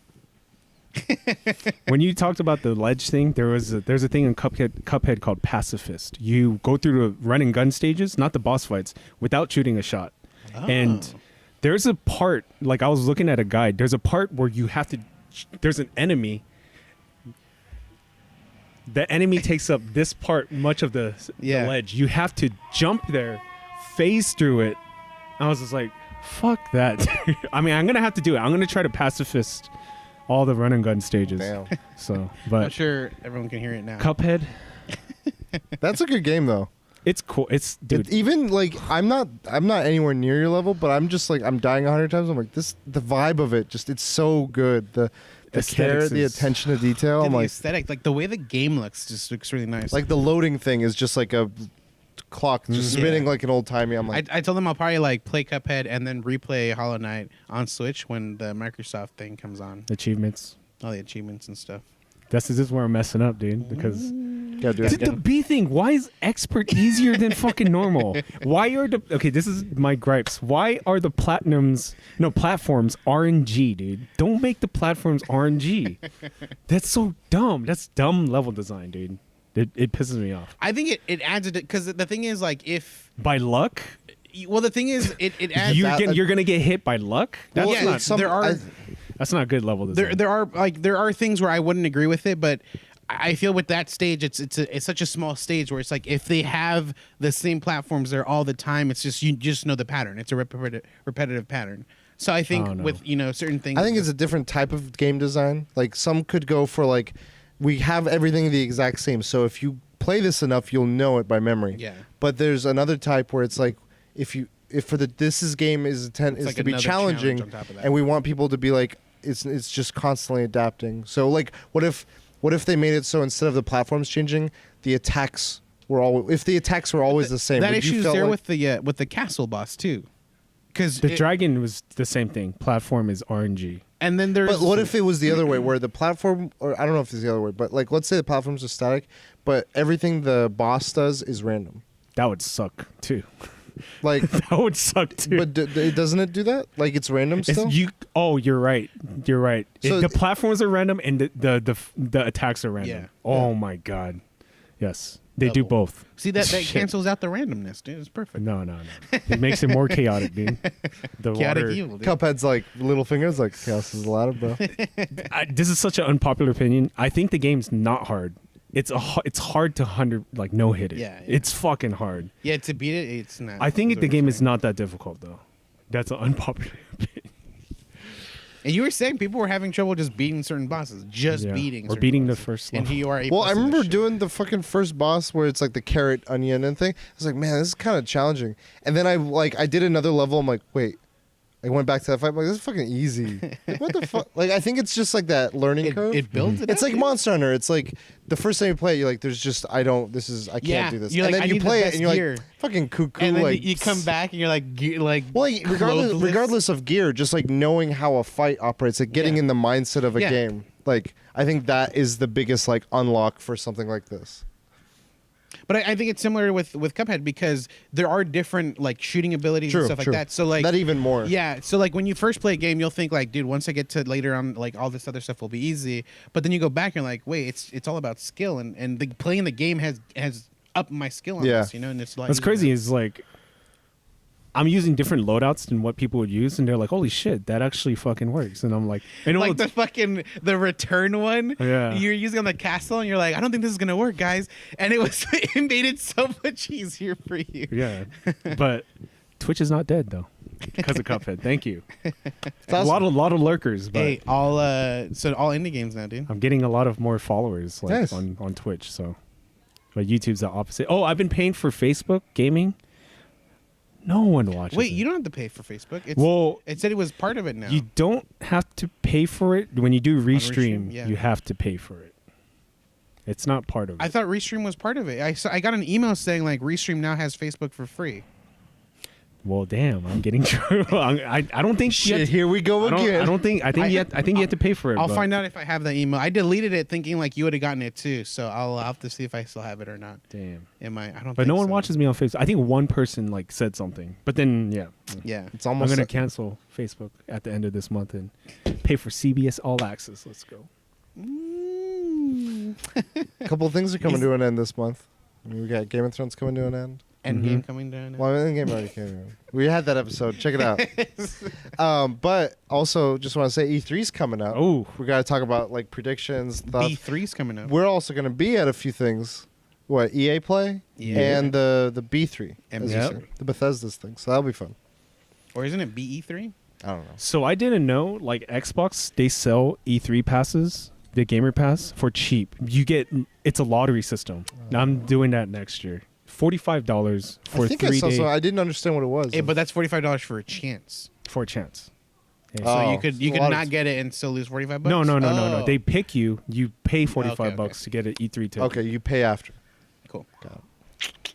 When you talked about the ledge thing, there's a thing in Cuphead called Pacifist. You go through the run and gun stages, not the boss fights, without shooting a shot. Oh. And there's a part, like I was looking at a guide, there's a part where you have to, there's an enemy. The enemy takes up this part, much of the ledge. You have to jump there, phase through it. I was just like, fuck that. I mean, I'm going to have to do it. I'm going to try to pacifist all the run and gun stages. Damn. So, I'm but sure everyone can hear it now. Cuphead, That's a good game though. it's cool. It's, dude, Even like I'm not anywhere near your level, but I'm just like I'm dying 100 times. I'm like the vibe of it, just it's so good. The care, Aesthetics the is- attention to detail. Dude, I'm the like aesthetic, like the way the game looks, just looks really nice. the loading thing is just like a clock just spinning like an old timey. I'm like, I told them I'll probably like play Cuphead and then replay Hollow Knight on Switch when the Microsoft thing comes on, achievements. all the achievements and stuff. This is where I'm messing up, dude. Because gotta do it the again. B thing, why is expert easier than fucking normal? Why are this is my gripes. Why are the platforms RNG, dude? Don't make the platforms RNG. That's so dumb. That's dumb level design, dude. It pisses me off. I think it adds it because the thing is like if By luck, the thing is it adds you're gonna get hit by luck. That's yeah, not. there are That's not good level design. there are things where I wouldn't agree with it, but I feel with that stage it's such a small stage where it's like if they have the same platforms there all the time, it's just you just know the pattern. It's a repetitive pattern. So I think Oh, no. with certain things, I think it's a different type of game design. Like some could go for like we have everything the exact same. So if you play this enough, you'll know it by memory. Yeah. But there's another type where it's like if this game is like to be another challenging, challenge on top of that. and we want people to be like it's just constantly adapting. So like what if they made it so instead of the platforms changing, the attacks were always the same? that would you issue is feel there like- with the castle boss too, because the dragon was the same thing. Platform is RNG. and then there's But what if it was the other way, where the platform, or I don't know if it's the other way, but like let's say the platforms are static, but everything the boss does is random. That would suck too. Like, That would suck too. but doesn't it do that? Like it's random still. You're right. You're right. So- The platforms are random and the attacks are random. Yeah. Oh my god. Yes, they do Double. both. see that Shit. cancels out the randomness, dude. It's perfect. No. It makes it more chaotic, dude. The Chaotic water. evil, dude. Cuphead's like little fingers, like chaos is a ladder, bro. This is such an unpopular opinion. I think the game's not hard. It's hard to no hit it. Yeah. It's fucking hard. Yeah, to beat it, it's not. I think that's the what game I'm is saying. not that difficult though. That's an unpopular opinion. And you were saying people were having trouble just beating certain bosses, Yeah. beating Or certain beating the bosses. first And level. here you are. Well, I remember doing the fucking first boss where it's like the carrot onion and thing. I was like, man, this is kind of challenging. And then I did another level. I'm like, wait. I went back to that fight. I'm like, this is fucking easy. Like, what the fuck? Like, I think it's just like that learning curve. It builds it. It's up, like dude. Monster Hunter. It's like the first time you play it, you're like, there's just I can't Yeah, do this. you're And like, then I you need the play it best and you're gear. like, fucking cuckoo. And then like you come back and you're like, Well, like, clothless. regardless of gear, just like knowing how a fight operates, like getting Yeah. in the mindset of a Yeah. game. Like I think that is the biggest like unlock for something like this. But I think it's similar with Cuphead because there are different like shooting abilities and stuff like that. So like that even more. Yeah. So like when you first play a game, you'll think like, dude, once I get to later on, like all this other stuff will be easy. But then you go back and like, wait, it's all about skill, and playing the game has upped my skill on this, you know. And it's like what's crazy is like I'm using different loadouts than what people would use, and they're like, "Holy shit, that actually fucking works!" And I'm like, like the return one. Yeah, you're using on the castle, and you're like, "I don't think this is gonna work, guys." And it made it so much easier for you. Yeah, but Twitch is not dead though because of Cuphead. Thank you. Awesome. A lot of lurkers. But hey, all indie games now, dude. I'm getting a lot of more followers like nice. on Twitch. So, but YouTube's the opposite. Oh, I've been paying for Facebook gaming. No one watches. Wait, it. you don't have to pay for Facebook. It said it was part of it now. You don't have to pay for it when you do Restream. Yeah. You have to pay for it. It's not part of it. I thought Restream was part of it. I got an email saying like Restream now has Facebook for free. Well, damn, I'm getting through. I don't think Shit, here we go again. I think you have to pay for it. I'll find out if I have that email. I deleted it thinking like you would have gotten it too, so I'll have to see if I still have it or not. Damn. I don't. But no one so. watches me on Facebook. I think one person like said something, but then Yeah. It's almost. I'm gonna cancel Facebook at the end of this month and pay for CBS All Access. Let's go. A couple of things are coming to an end this month. I mean, we got Game of Thrones coming to an end. Endgame coming down. Well, Endgame already came out. We had that episode. Check it out. But also, just want to say E3's coming up. Oh, We got to talk about like predictions. Stuff. B3's coming up. We're also going to be at a few things. What, EA Play? Yeah. And the B3. And as you Yep. said. The Bethesda's thing. So that'll be fun. Or isn't it BE3? I don't know. so I didn't know like Xbox they sell E3 passes, the gamer pass for cheap. It's a lottery system. Now I'm doing that next year. $45 for I think 3 I saw days so. I didn't understand what it was. But that's $45 for a chance. for a chance. Yeah. Oh. So you could a lot of- not get it and still lose $45. No. Oh. They pick you. You pay $45 Okay. bucks to get an E3 ticket. Okay, you pay after. Cool.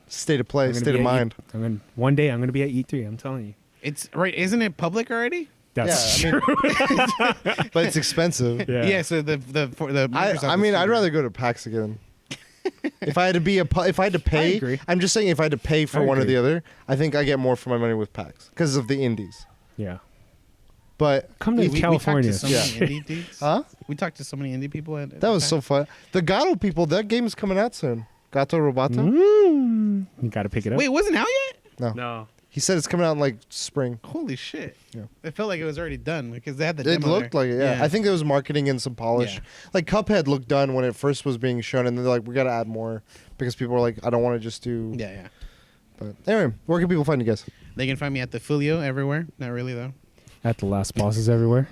State of play, I'm gonna state be of at mind. one day I'm gonna be at E3. I'm telling you. It's right. Isn't it public already? That's Yeah, I true. But it's expensive. Yeah. So the Microsoft I mean, is I'd cheaper. rather go to PAX again. If I had to be if I had to pay, agree. I'm just saying if I had to pay for I one or agree. the other, I think I get more for my money with PAX because of the indies. Yeah. But Come to We talked California. to so many indie dudes. huh? We talked to so many indie people. That was so fun. The Gato people, that game is coming out soon. Gato Roboto. You gotta pick it up. Wait, it wasn't out yet? No. He said it's coming out in like spring. Holy shit! Yeah. It felt like it was already done because they had the It demo looked there. like it, yeah. I think there was marketing and some polish. Yeah. Like Cuphead looked done when it first was being shown, and they're like, we got to add more because people were like, I don't want to just do. Yeah. But anyway, where can people find you guys? They can find me at the Filio everywhere. Not really though. At the last bosses everywhere.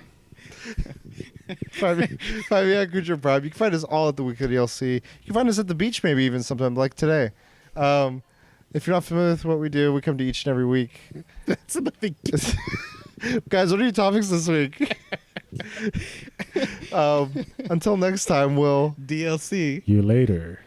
Find me at Gujar Prime. You can find us all at the Weekly DLC. You can find us at the beach maybe even sometime, like today. If you're not familiar with what we do, we come to each and every week. That's another. Guys, what are your topics this week? Until next time, we'll... DLC. You later.